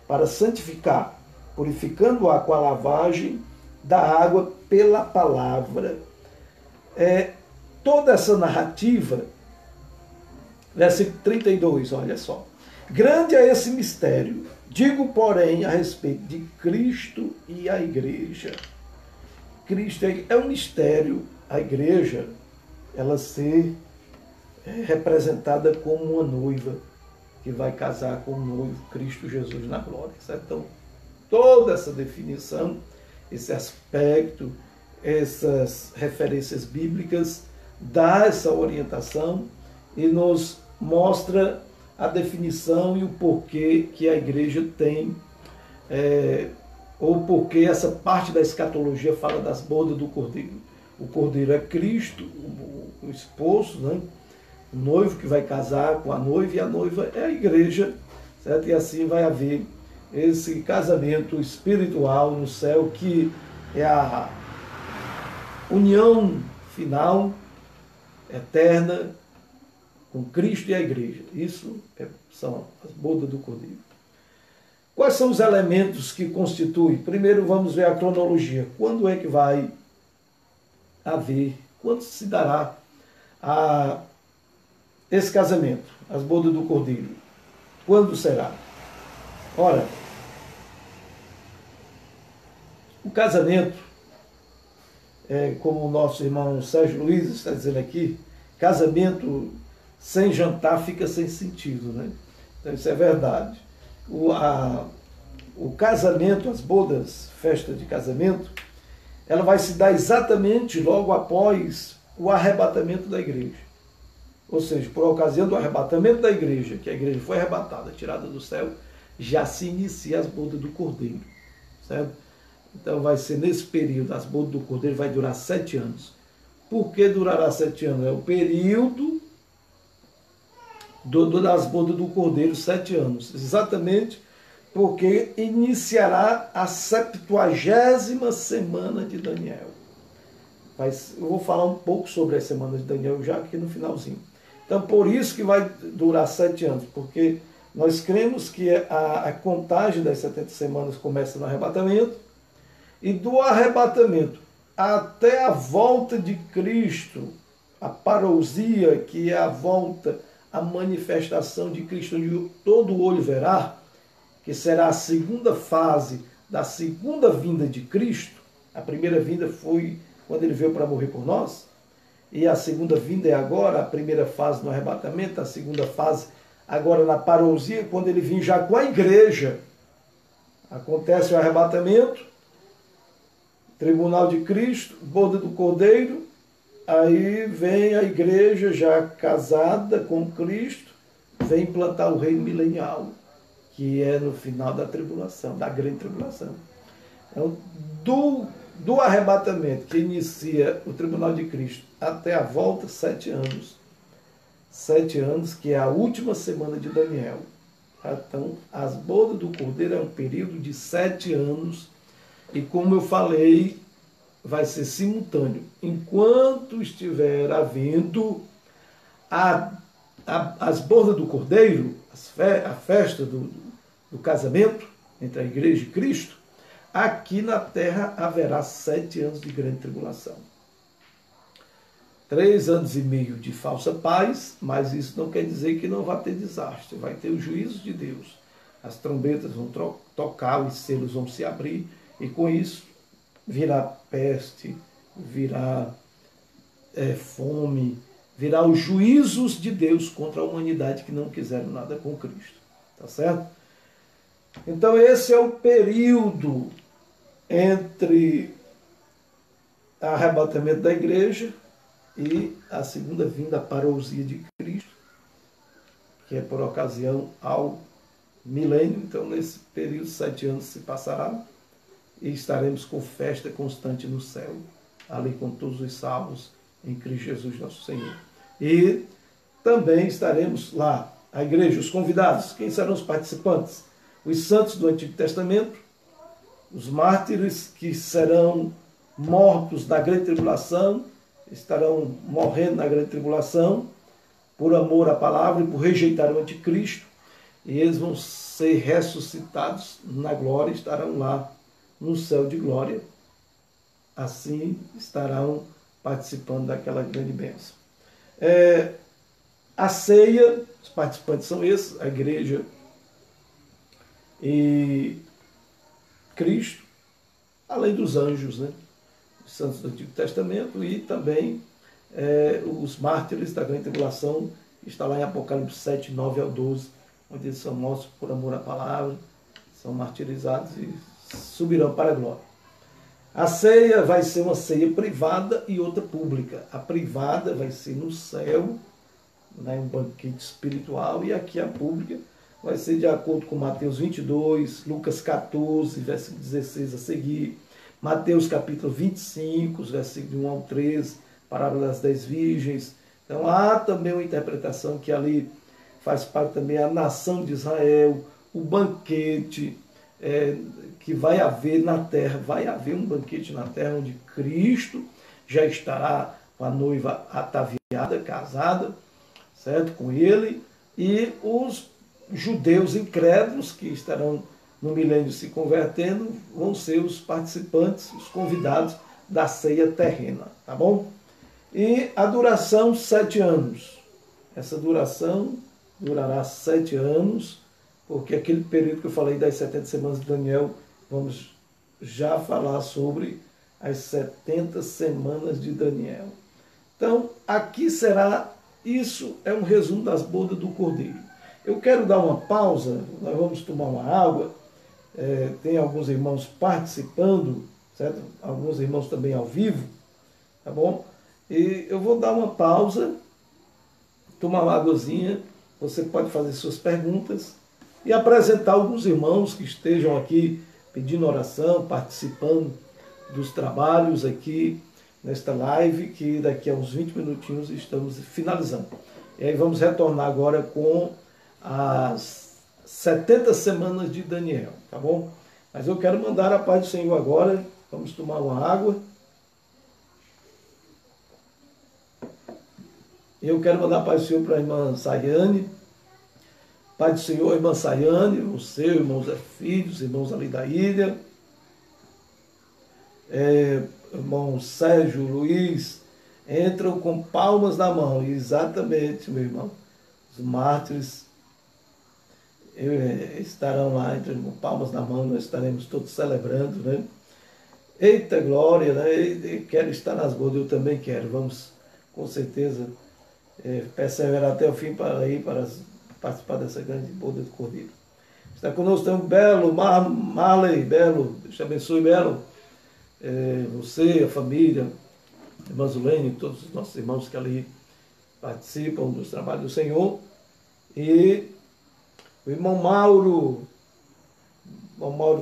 para santificar, purificando-a com a lavagem da água pela palavra. Toda essa narrativa, versículo 32, olha só. Grande é esse mistério. Digo, porém, a respeito de Cristo e a igreja. Cristo é um mistério, a igreja, ela ser representada como uma noiva que vai casar com o noivo Cristo Jesus na glória. Certo? Então, toda essa definição, esse aspecto, essas referências bíblicas, dá essa orientação e nos mostra a definição e o porquê que a igreja tem, ou porquê essa parte da escatologia fala das bodas do Cordeiro. O Cordeiro é Cristo, o esposo, né? O noivo que vai casar com a noiva, e a noiva é a igreja, certo? E assim vai haver esse casamento espiritual no céu, que é a união final, eterna, com Cristo e a igreja. Isso são as bodas do Cordeiro. Quais são os elementos que constituem? Primeiro vamos ver a cronologia. Quando é que vai haver, quando se dará esse casamento, as bodas do Cordeiro? Quando será? Ora, o casamento, como o nosso irmão Sérgio Luiz está dizendo aqui, casamento sem jantar fica sem sentido, né? Então isso é verdade. O casamento, as bodas, festa de casamento, ela vai se dar exatamente logo após o arrebatamento da igreja. Ou seja, por ocasião do arrebatamento da igreja, que a igreja foi arrebatada, tirada do céu, já se inicia as bodas do Cordeiro, certo? Então vai ser nesse período, as bodas do Cordeiro vai durar 7 anos. Por que durará 7 anos? É o período das bodas do Cordeiro, 7 anos. Exatamente porque iniciará a 70ª semana de Daniel. Eu vou falar um pouco sobre a semana de Daniel já aqui no finalzinho. Então, por isso que vai durar 7 anos, porque nós cremos que a contagem das 70 semanas começa no arrebatamento, e do arrebatamento até a volta de Cristo, a parousia, que é a volta, a manifestação de Cristo, onde todo olho verá, que será a segunda fase da segunda vinda de Cristo. A primeira vinda foi quando ele veio para morrer por nós, e a segunda vinda é agora, a primeira fase no arrebatamento, a segunda fase agora na parousia, quando ele vem já com a igreja. Acontece o arrebatamento, tribunal de Cristo, boda do Cordeiro, aí vem a igreja já casada com Cristo, vem implantar o reino milenial, que é no final da tribulação, da grande tribulação. Então, do arrebatamento, que inicia o tribunal de Cristo, até a volta, 7 anos. 7 anos, que é a última semana de Daniel. Então, as bodas do Cordeiro é um período de 7 anos, e como eu falei, vai ser simultâneo. Enquanto estiver havendo as bodas do Cordeiro, a festa do casamento entre a igreja e Cristo, aqui na terra haverá 7 anos de grande tribulação. 3 anos e meio de falsa paz, mas isso não quer dizer que não vai ter desastre. Vai ter o juízo de Deus. As trombetas vão tocar, os selos vão se abrir, e com isso virá peste, virá fome, virá os juízos de Deus contra a humanidade que não quiseram nada com Cristo. Tá certo? Então esse é o período entre o arrebatamento da igreja e a segunda vinda, a parousia de Cristo, que é por ocasião ao milênio. Então nesse período 7 anos se passará, e estaremos com festa constante no céu, ali com todos os salvos em Cristo Jesus nosso Senhor. E também estaremos lá, a igreja, os convidados. Quem serão os participantes? Os santos do Antigo Testamento, os mártires que serão mortos na grande tribulação, estarão morrendo na grande tribulação, por amor à palavra e por rejeitar o anticristo, e eles vão ser ressuscitados na glória, estarão lá no céu de glória, assim estarão participando daquela grande bênção. A ceia, os participantes são esses, a igreja e Cristo, além dos anjos, né? Os santos do Antigo Testamento e também os mártires da grande tribulação, que está lá em Apocalipse 7, 9 ao 12, onde eles são mortos por amor à palavra, são martirizados e subirão para a glória. A ceia vai ser uma ceia privada e outra pública. A privada vai ser no céu, né, um banquete espiritual, e aqui a pública vai ser de acordo com Mateus 22, Lucas 14, versículo 16 a seguir, Mateus capítulo 25, versículo 1 ao 13, parábola das 10 virgens. Então há também uma interpretação que ali faz parte também a nação de Israel, o banquete que vai haver na terra. Vai haver um banquete na terra onde Cristo já estará com a noiva ataviada, casada, certo? Com ele, e os judeus incrédulos que estarão no milênio se convertendo vão ser os participantes, os convidados da ceia terrena, tá bom? E a duração, 7 anos. Essa duração durará 7 anos, porque aquele período que eu falei das 70 semanas de Daniel, vamos já falar sobre as 70 semanas de Daniel. Então, aqui será, isso é um resumo das bodas do Cordeiro. Eu quero dar uma pausa, nós vamos tomar uma água, tem alguns irmãos participando, certo? Alguns irmãos também ao vivo, tá bom? E eu vou dar uma pausa, tomar uma águazinha, você pode fazer suas perguntas e apresentar alguns irmãos que estejam aqui pedindo oração, participando dos trabalhos aqui nesta live, que daqui a uns 20 minutinhos estamos finalizando. E aí vamos retornar agora com as 70 semanas de Daniel, tá bom? Mas eu quero mandar a paz do Senhor agora, vamos tomar uma água. Eu quero mandar a paz do Senhor para a irmã Sayane. Pai do Senhor, irmã Sayane, você, irmão Zé Filhos, irmãos ali da ilha, irmão Sérgio, Luiz, entram com palmas na mão. Exatamente, meu irmão. Os mártires estarão lá entrando com palmas na mão, nós estaremos todos celebrando, né? Eita glória, né? Eu quero estar nas bodas, eu também quero. Vamos, com certeza, perseverar até o fim para ir para participar dessa grande boda do Cordeiro. Está conosco também Belo, Marley, Belo, Deus te abençoe, Belo. Você, a família, a irmã Zulene, todos os nossos irmãos que ali participam dos trabalhos do Senhor. E o irmão Mauro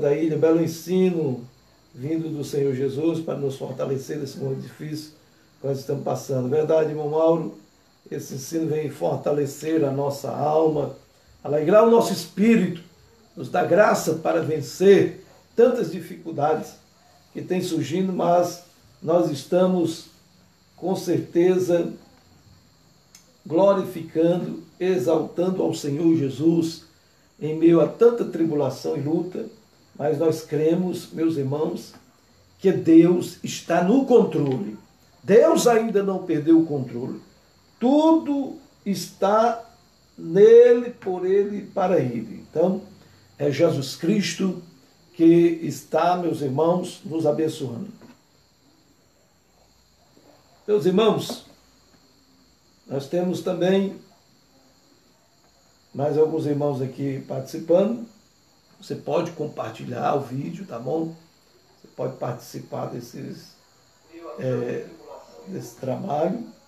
da ilha, belo ensino, vindo do Senhor Jesus para nos fortalecer nesse momento difícil que nós estamos passando. Verdade, irmão Mauro? Esse ensino vem fortalecer a nossa alma, alegrar o nosso espírito, nos dar graça para vencer tantas dificuldades que têm surgindo, mas nós estamos, com certeza, glorificando, exaltando ao Senhor Jesus em meio a tanta tribulação e luta, mas nós cremos, meus irmãos, que Deus está no controle. Deus ainda não perdeu o controle. Tudo está nele, por ele e para ele. Então, é Jesus Cristo que está, meus irmãos, nos abençoando. Meus irmãos, nós temos também mais alguns irmãos aqui participando. Você pode compartilhar o vídeo, tá bom? Você pode participar desse trabalho.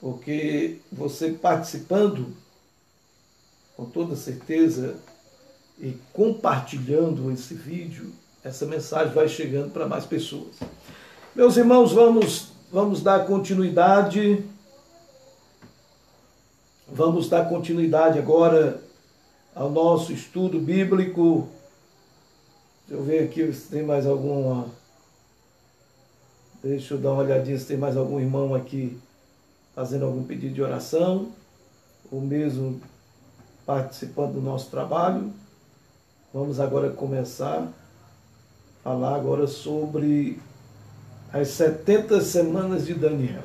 Porque você participando, com toda certeza, e compartilhando esse vídeo, essa mensagem vai chegando para mais pessoas. Meus irmãos, vamos dar continuidade. Vamos dar continuidade agora ao nosso estudo bíblico. Deixa eu ver aqui se tem mais alguma. Deixa eu dar uma olhadinha se tem mais algum irmão aqui fazendo algum pedido de oração, ou mesmo participando do nosso trabalho. Vamos agora começar a falar agora sobre as 70 semanas de Daniel.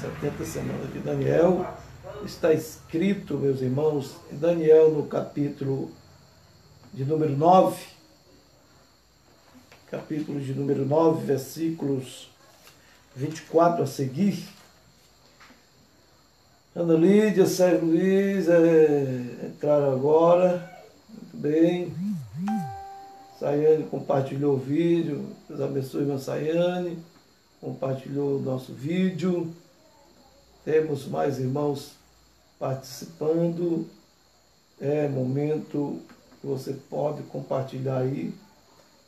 70 semanas de Daniel está escrito, meus irmãos, em Daniel no capítulo de número 9, capítulo de número 9, versículos 24 a seguir. Ana Lídia, Sérgio Luiz, entraram agora. Muito bem. Sayane compartilhou o vídeo. Deus abençoe, irmã Sayane. Compartilhou o nosso vídeo. Temos mais irmãos participando. É momento que você pode compartilhar aí,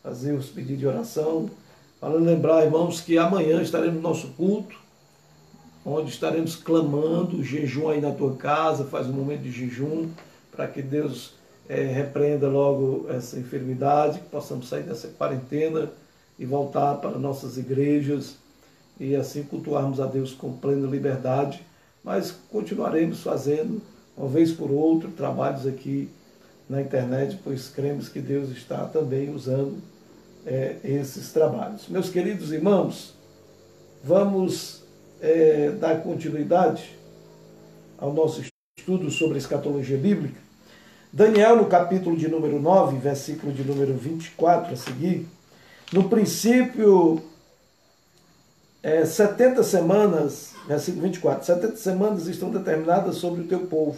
fazer os pedidos de oração. Para lembrar, irmãos, que amanhã estaremos no nosso culto, onde estaremos clamando, jejum aí na tua casa, faz um momento de jejum, para que Deus repreenda logo essa enfermidade, que possamos sair dessa quarentena e voltar para nossas igrejas e assim cultuarmos a Deus com plena liberdade, mas continuaremos fazendo, uma vez por outra, trabalhos aqui na internet, pois cremos que Deus está também usando esses trabalhos. Meus queridos irmãos, vamos dar continuidade ao nosso estudo sobre a escatologia bíblica. Daniel, no capítulo de número 9, versículo de número 24 a seguir, no princípio, 70 semanas, versículo 24, 70 semanas estão determinadas sobre o teu povo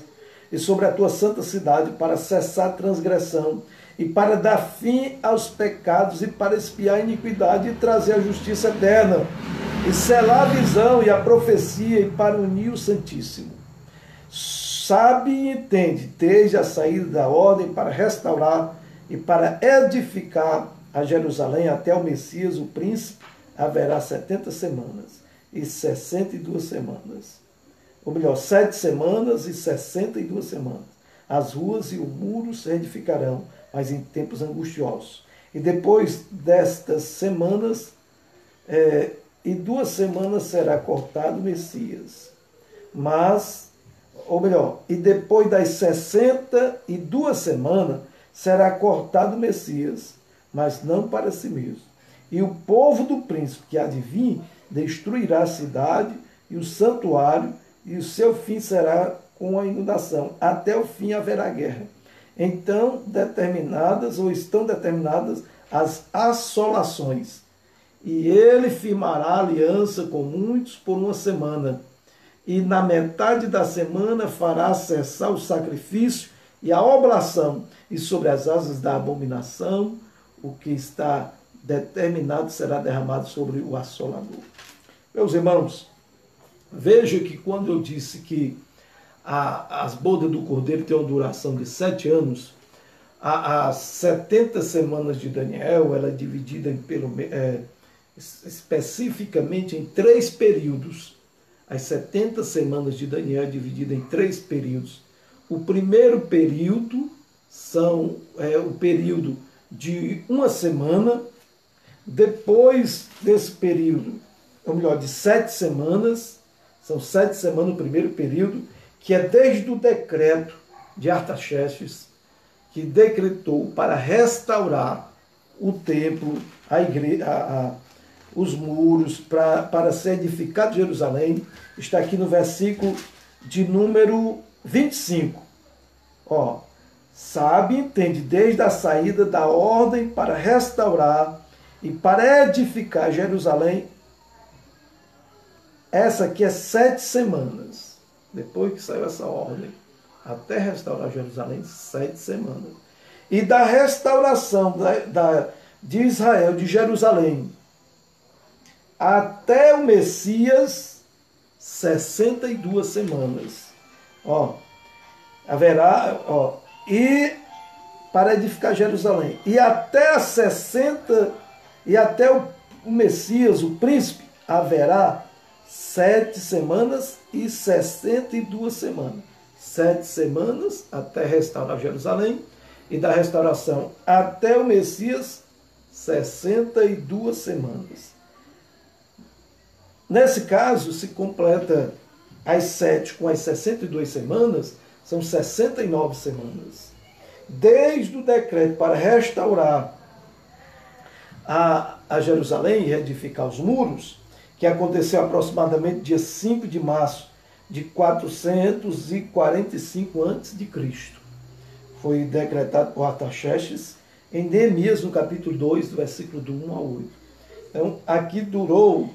e sobre a tua santa cidade para cessar a transgressão e para dar fim aos pecados e para expiar a iniquidade e trazer a justiça eterna e selar a visão e a profecia e para unir o Santíssimo. Sabe e entende, desde a saída da ordem para restaurar e para edificar a Jerusalém até o Messias, o príncipe, haverá 70 semanas e 62 semanas. Ou melhor, 7 semanas e 62 semanas. As ruas e o muro se edificarão, mas em tempos angustiosos. E depois destas semanas, e 2 semanas será cortado o Messias. E depois das 62 semanas será cortado o Messias, mas não para si mesmo. E o povo do príncipe que há de vir destruirá a cidade e o santuário, e o seu fim será com a inundação. Até o fim haverá guerra. Então, estão determinadas as assolações. E ele firmará aliança com muitos por 1 semana. E na metade da semana fará cessar o sacrifício e a oblação. E sobre as asas da abominação, o que está determinado será derramado sobre o assolador. Meus irmãos, veja que quando eu disse que as bodas do Cordeiro têm uma duração de 7 anos, as 70 semanas de Daniel, ela é dividida especificamente em 3 períodos. As 70 semanas de Daniel é dividida em 3 períodos. O primeiro período o período de 1 semana. Depois desse período, ou melhor, de 7 semanas, são 7 semanas o primeiro período, que é desde o decreto de Artaxerxes, que decretou para restaurar o templo, a igreja, os muros, para ser edificado Jerusalém. Está aqui no versículo de número 25. Sabe e entende, desde a saída da ordem para restaurar e para edificar Jerusalém. Essa aqui é 7 semanas. Depois que saiu essa ordem, até restaurar Jerusalém, 7 semanas. E da restauração de Israel, de Jerusalém, até o Messias, 62 semanas. E para edificar Jerusalém. E até as 60, e até o Messias, o príncipe, haverá 7 semanas e 62 semanas. 7 semanas até restaurar Jerusalém, e da restauração até o Messias, 62 semanas. Nesse caso, se completa as 7 com as 62 semanas, são 69 semanas. Desde o decreto para restaurar a Jerusalém e reedificar os muros, que aconteceu aproximadamente dia 5 de março de 445 a.C. Foi decretado por Artaxerxes em Neemias, no capítulo 2, do versículo do 1 ao 8. Então, aqui durou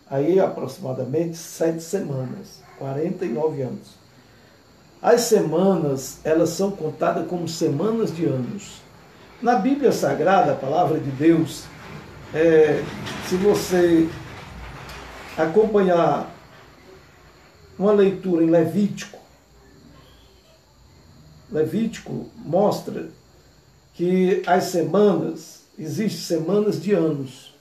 aí aproximadamente 7 semanas, 49 anos. As semanas, elas são contadas como semanas de anos. Na Bíblia Sagrada, a palavra de Deus, se você acompanhar uma leitura em Levítico mostra que as semanas, existem semanas de anos.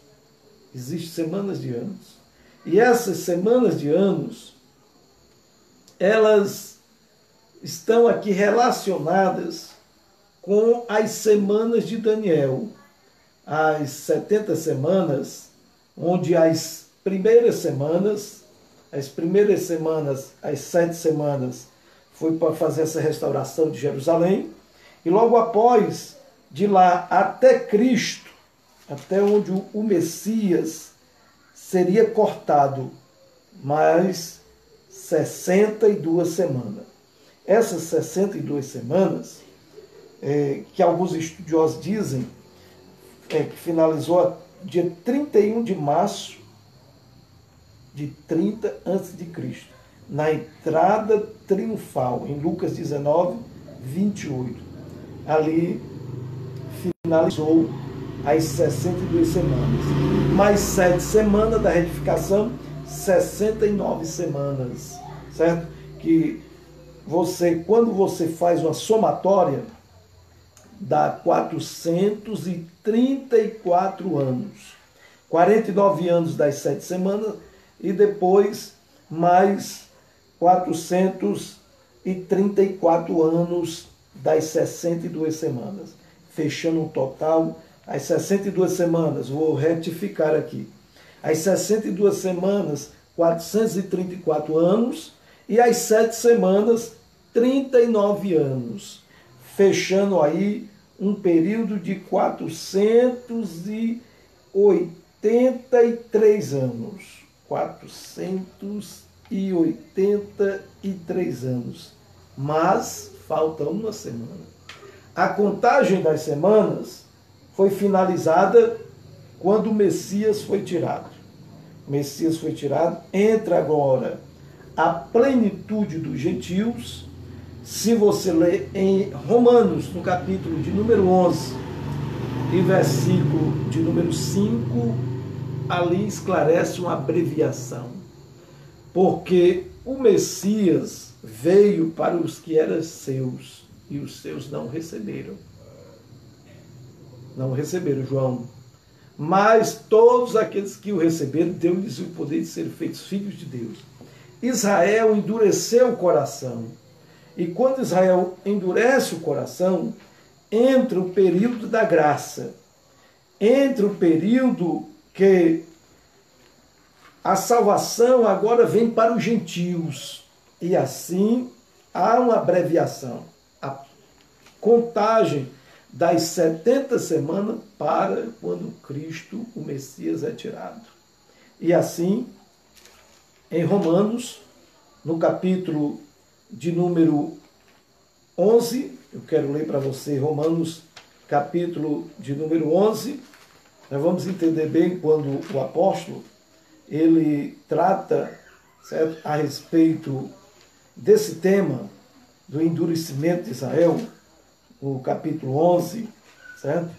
Existem semanas de anos. E essas semanas de anos, elas estão aqui relacionadas com as semanas de Daniel. As 70 semanas, onde as primeiras semanas, as 7 semanas, foi para fazer essa restauração de Jerusalém, e logo após, de lá até Cristo, até onde o Messias seria cortado, mais 62 semanas. Essas 62 semanas, que alguns estudiosos dizem, que finalizou dia 31 de março de 30 a.C., na entrada triunfal, em Lucas 19, 28. Ali finalizou as 62 semanas. Mais 7 semanas da retificação, 69 semanas. Certo? Que quando você faz uma somatória, dá 434 anos. 49 anos das 7 semanas e depois mais 434 anos das 62 semanas. Fechando um total, as 62 semanas, vou retificar aqui. As 62 semanas, 434 anos, e as 7 semanas, 39 anos. Fechando aí um período de 483 anos. 483 anos. Mas falta uma semana. A contagem das semanas foi finalizada quando o Messias foi tirado. O Messias foi tirado, entra agora a plenitude dos gentios. Se você ler em Romanos, no capítulo de número 11 e versículo de número 5, ali esclarece uma abreviação. Porque o Messias veio para os que eram seus, e os seus não receberam. Não receberam, João. Mas todos aqueles que o receberam, deu-lhes o poder de serem feitos filhos de Deus. Israel endureceu o coração. E quando Israel endurece o coração, entra o período da graça. Entra o período que a salvação agora vem para os gentios. E assim há uma abreviação. A contagem das 70 semanas para quando Cristo, o Messias, é tirado. E assim, em Romanos, no capítulo de número 11, eu quero ler para você Romanos, capítulo de número 11, nós vamos entender bem quando o apóstolo, ele trata, certo, a respeito desse tema do endurecimento de Israel, o capítulo 11, certo?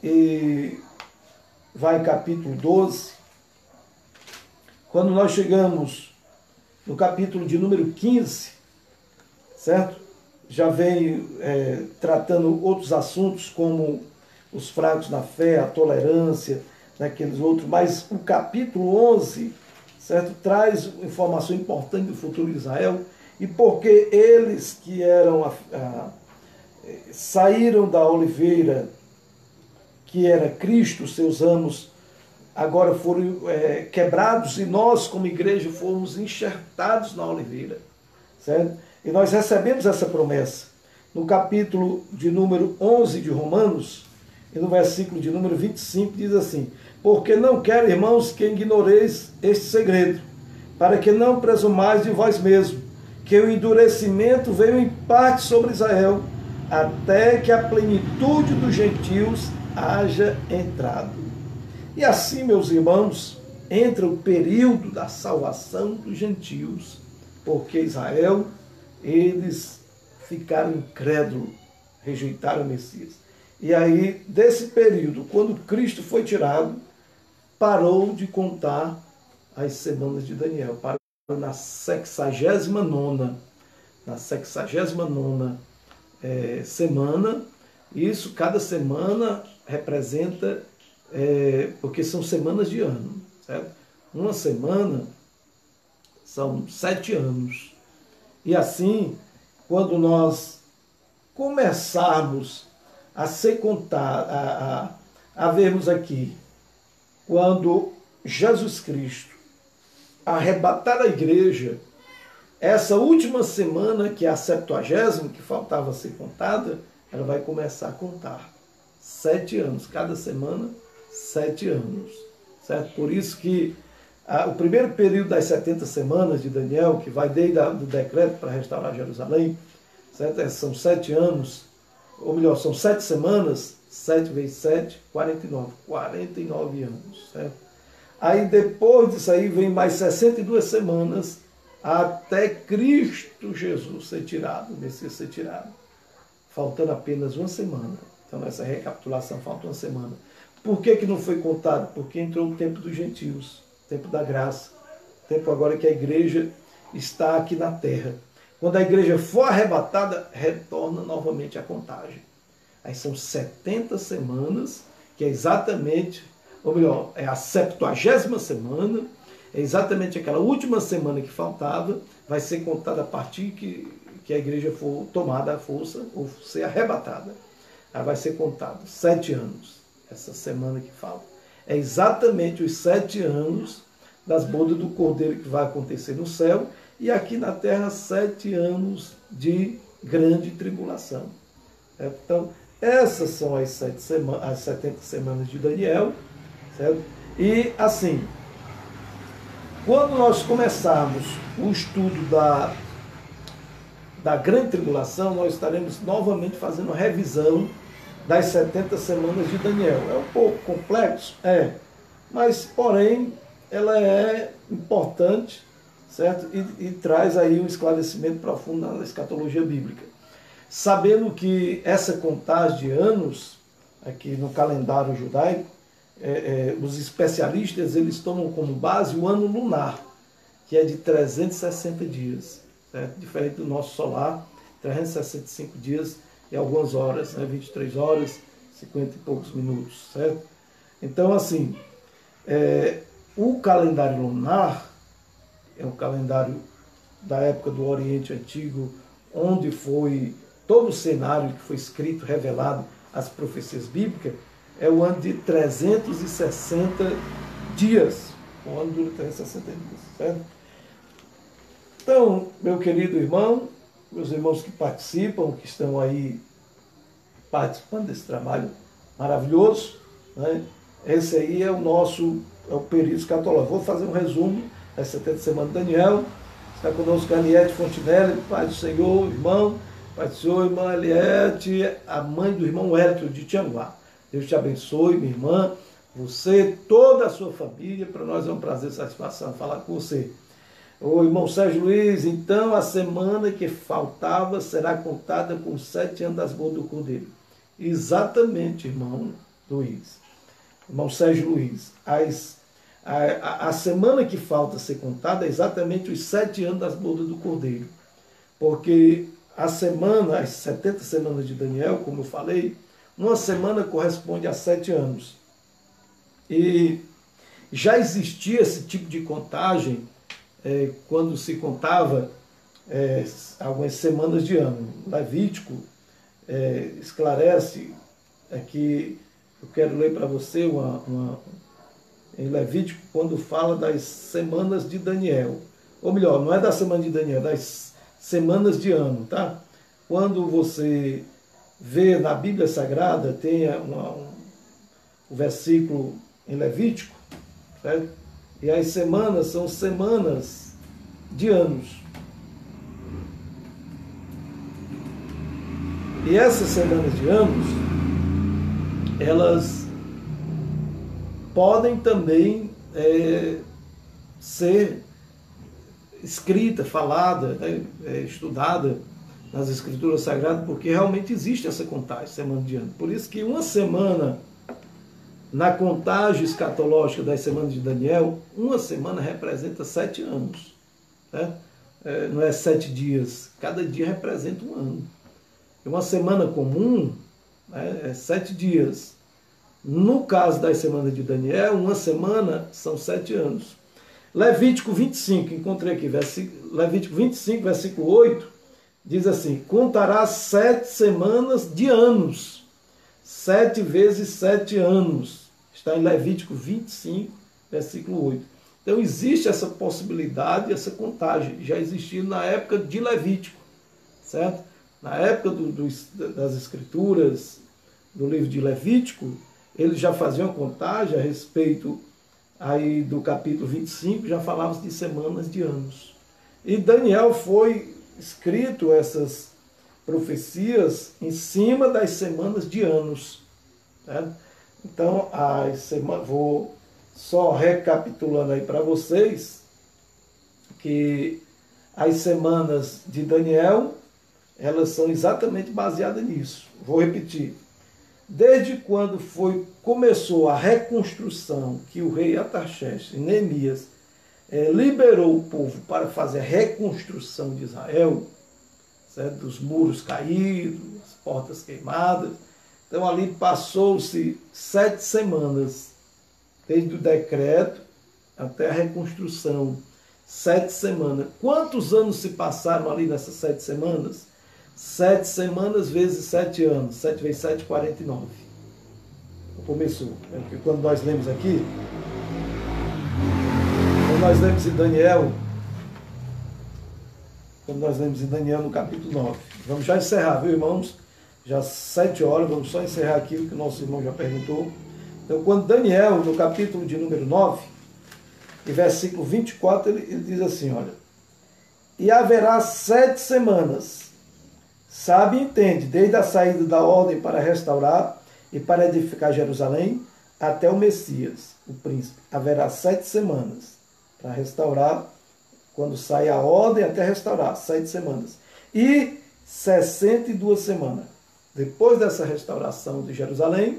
E vai capítulo 12. Quando nós chegamos no capítulo de número 15, certo? já vem tratando outros assuntos, como os fracos na fé, a tolerância, naqueles outros, mas o capítulo 11, certo, traz informação importante do futuro de Israel, e porque eles que eram saíram da oliveira, que era Cristo, seus ramos, agora foram quebrados, e nós, como igreja, fomos enxertados na oliveira, certo? E nós recebemos essa promessa. No capítulo de número 11 de Romanos, e no versículo de número 25, diz assim: porque não quero, irmãos, que ignoreis este segredo, para que não presumais de vós mesmos, que o endurecimento veio em parte sobre Israel, até que a plenitude dos gentios haja entrado. E assim, meus irmãos, entra o período da salvação dos gentios, porque Israel, eles ficaram incrédulos, rejeitaram o Messias. E aí, desse período, quando Cristo foi tirado, parou de contar as semanas de Daniel. Parou na 69ª. Na 69ª semana. Isso, cada semana representa, porque são semanas de ano, certo? Uma semana são 7 anos. E assim, quando nós começarmos a ser contado, a vermos aqui, quando Jesus Cristo arrebatar a igreja, essa última semana, que é a 70ª, que faltava ser contada, ela vai começar a contar. 7 anos, cada semana, 7 anos. Certo? Por isso que o primeiro período das 70 semanas de Daniel, que vai desde o decreto para restaurar Jerusalém, certo? São 7 anos, ou melhor, são 7 semanas, 7 vezes 7, 49 anos. Certo? Aí depois disso aí vem mais 62 semanas até Cristo Jesus ser tirado, o Messias ser tirado. Faltando apenas uma semana. Então nessa recapitulação falta uma semana. Por que não foi contado? Porque entrou o tempo dos gentios, o tempo da graça, o tempo agora que a igreja está aqui na terra. Quando a igreja for arrebatada, retorna novamente a contagem. Aí são 70 semanas, que é exatamente, ou melhor, é a 70ª semana, é exatamente aquela última semana que faltava, vai ser contada a partir que a igreja for tomada à força, ou ser arrebatada. Aí vai ser contado 7 anos, essa semana que falta. É exatamente os 7 anos das bodas do Cordeiro que vai acontecer no céu, e aqui na terra 7 anos de grande tribulação. Então, essas são as 70 semanas de Daniel, certo? E assim, quando nós começarmos o estudo da grande tribulação, nós estaremos novamente fazendo uma revisão das 70 semanas de Daniel. É um pouco complexo? Mas, porém, ela é importante, certo? E traz aí um esclarecimento profundo na escatologia bíblica. Sabendo que essa contagem de anos, aqui no calendário judaico, os especialistas eles tomam como base o ano lunar, que é de 360 dias, certo? Diferente do nosso solar, 365 dias e algumas horas, 23 horas, 50 e poucos minutos, certo? Então, assim, o calendário lunar é um calendário da época do Oriente Antigo, onde foi todo o cenário que foi escrito, revelado, as profecias bíblicas, é o ano de 360 dias. O ano dura 360 dias, certo? Então, meu querido irmão, meus irmãos que participam, que estão aí participando desse trabalho maravilhoso, né? Esse aí é o período escatológico. Vou fazer um resumo das 70 semanas de Daniel. Está conosco a Eliette Fontinelli, Pai do Senhor, irmão, Pai do Senhor, irmã Eliette, a mãe do irmão Hélio de Tianguá. Deus te abençoe, minha irmã, você, toda a sua família. Para nós é um prazer e satisfação falar com você. O irmão Sérgio Luiz, então a semana que faltava será contada com 7 anos das bodas do Cordeiro. Exatamente, irmão Luiz. Irmão Sérgio Luiz, a semana que falta ser contada é exatamente os 7 anos das bodas do Cordeiro. Porque a semana, as 70 semanas de Daniel, como eu falei, uma semana corresponde a 7 anos. E já existia esse tipo de contagem quando se contava algumas semanas de ano. Levítico esclarece que eu quero ler para você em Levítico, quando fala das semanas de Daniel. Ou melhor, não é da semana de Daniel, é das semanas de ano, tá? Quando você vê na Bíblia Sagrada, tem o versículo em Levítico, certo? E as semanas são semanas de anos. E essas semanas de anos, elas podem também ser escrita, falada, estudada nas Escrituras Sagradas, porque realmente existe essa contagem, semana de ano. Por isso que uma semana, na contagem escatológica das semanas de Daniel, uma semana representa 7 anos. Né? Não é 7 dias, cada dia representa um ano. Uma semana comum é 7 dias. No caso das semanas de Daniel, uma semana são 7 anos. Levítico 25, encontrei aqui, Levítico 25, versículo 8, diz assim: contarás 7 semanas de anos. 7 vezes 7 anos. Está em Levítico 25, versículo 8. Então existe essa possibilidade, essa contagem. Já existia na época de Levítico, certo? Na época das escrituras, do livro de Levítico, eles já faziam contagem a respeito aí do capítulo 25, já falava de semanas de anos. E Daniel foi escrito essas profecias em cima das semanas de anos. Né? Então, vou só recapitulando aí para vocês que as semanas de Daniel, elas são exatamente baseadas nisso. Vou repetir. Desde quando começou a reconstrução, que o rei Artaxerxes, Neemias, liberou o povo para fazer a reconstrução de Israel, certo? Dos muros caídos, as portas queimadas. Então ali passou-se 7 semanas, desde o decreto até a reconstrução. 7 semanas. Quantos anos se passaram ali nessas 7 semanas? 7 semanas vezes 7 anos. 7 vezes 7, 49. Começou. Porque quando nós lemos aqui, quando nós lemos em Daniel no capítulo 9. Vamos já encerrar, viu, irmãos? Já 7 horas, vamos só encerrar aquilo que o nosso irmão já perguntou. Então, quando Daniel, no capítulo de número 9, e versículo 24, ele diz assim, olha: e haverá 7 semanas, sabe e entende, desde a saída da ordem para restaurar e para edificar Jerusalém, até o Messias, o príncipe. Haverá 7 semanas para restaurar, quando sai a ordem até restaurar, 7 semanas. E 62 semanas. Depois dessa restauração de Jerusalém,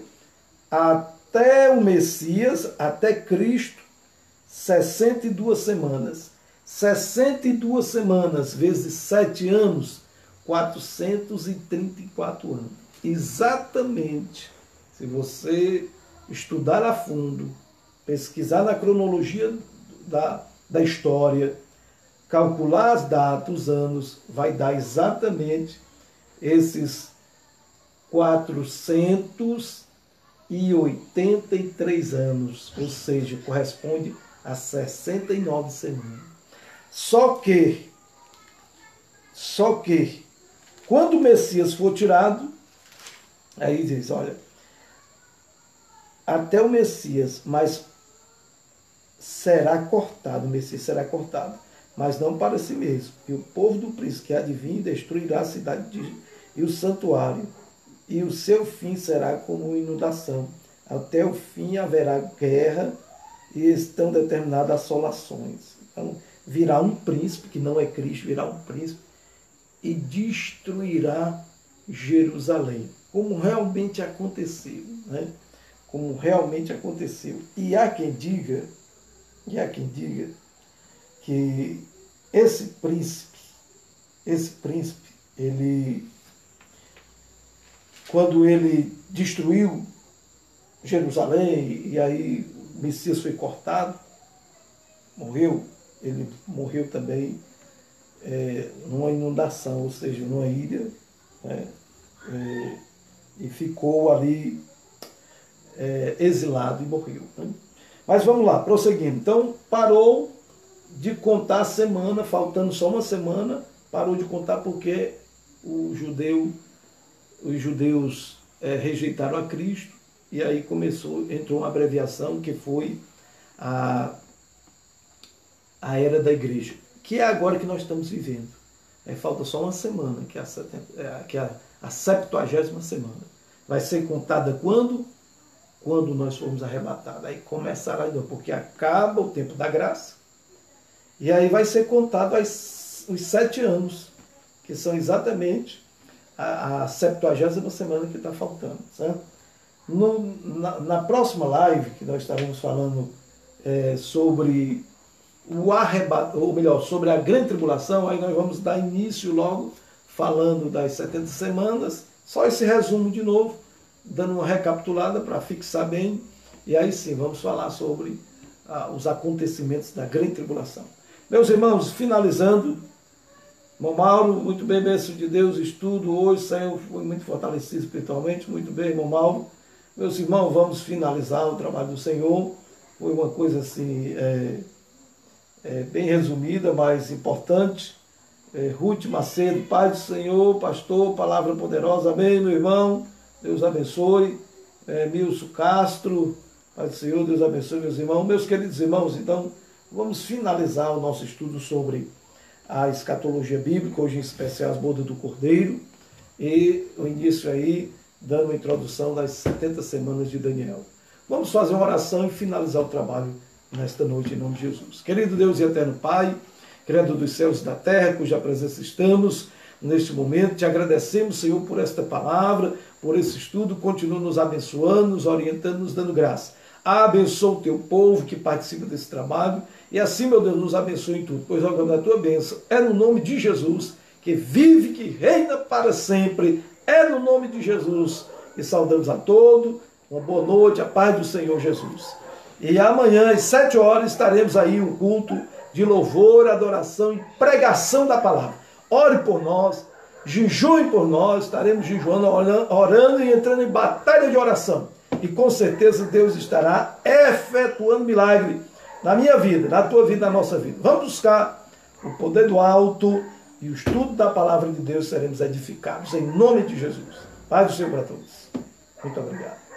até o Messias, até Cristo, 62 semanas. 62 semanas vezes 7 anos, 434 anos. Exatamente. Se você estudar a fundo, pesquisar na cronologia da história, calcular as datas, os anos, vai dar exatamente esses 483 anos, ou seja, corresponde a 69 semanas. Só que, quando o Messias for tirado, aí diz, olha, até o Messias, mas será cortado, o Messias será cortado, mas não para si mesmo. E o povo do príncipe que há de vir destruirá a cidade e o santuário, e o seu fim será como inundação. Até o fim haverá guerra e estão determinadas assolações. Então, virá um príncipe, que não é Cristo, virá um príncipe e destruirá Jerusalém, como realmente aconteceu, né? Como realmente aconteceu. E há quem diga que esse príncipe, quando ele destruiu Jerusalém, e aí o Messias foi cortado, morreu, ele morreu também numa inundação, ou seja, numa ilha, né? E ficou ali exilado e morreu, né? Mas vamos lá, prosseguindo. Então, parou de contar a semana, faltando só uma semana, parou de contar porque os judeus rejeitaram a Cristo, e aí entrou uma abreviação que foi a era da igreja, que é agora que nós estamos vivendo. Falta só uma semana, que é a 70ª semana. Vai ser contada quando? Quando nós formos arrebatados. Aí começará, porque acaba o tempo da graça, e aí vai ser contado os 7 anos, que são exatamente a 70ª semana que está faltando, certo? Na próxima live, que nós estaremos falando sobre o arrebato, ou melhor, sobre a grande tribulação, aí nós vamos dar início logo falando das 70 semanas, só esse resumo de novo, dando uma recapitulada para fixar bem, e aí sim vamos falar sobre os acontecimentos da grande tribulação. Meus irmãos, finalizando, irmão Mauro, muito bem, bênção de Deus, estudo hoje, saiu, foi muito fortalecido espiritualmente, muito bem, irmão Mauro. Meus irmãos, vamos finalizar o trabalho do Senhor, foi uma coisa assim, bem resumida, mas importante. Ruth Macedo, Pai do Senhor, pastor, palavra poderosa, amém, meu irmão, Deus abençoe. Milson Castro, Pai do Senhor, Deus abençoe, meus irmãos. Meus queridos irmãos, então, vamos finalizar o nosso estudo sobre a escatologia bíblica, hoje em especial as bodas do Cordeiro, e o início aí, dando uma introdução das 70 semanas de Daniel. Vamos fazer uma oração e finalizar o trabalho nesta noite, em nome de Jesus. Querido Deus e eterno Pai, Criador dos céus e da terra, cuja presença estamos neste momento, te agradecemos, Senhor, por esta palavra, por esse estudo, continua nos abençoando, nos orientando, nos dando graça. Abençoa o teu povo que participa desse trabalho, e assim, meu Deus, nos abençoe em tudo, pois rogamos a tua bênção, é no nome de Jesus, que vive, que reina para sempre, é no nome de Jesus, e saudamos a todos, uma boa noite, a paz do Senhor Jesus. E amanhã, às 7 horas, estaremos aí um culto de louvor, adoração e pregação da palavra. Ore por nós, jejue por nós, estaremos jejuando, orando e entrando em batalha de oração. E com certeza Deus estará efetuando milagre na minha vida, na tua vida, na nossa vida. Vamos buscar o poder do alto e o estudo da palavra de Deus, seremos edificados em nome de Jesus. Paz do Senhor para todos. Muito obrigado.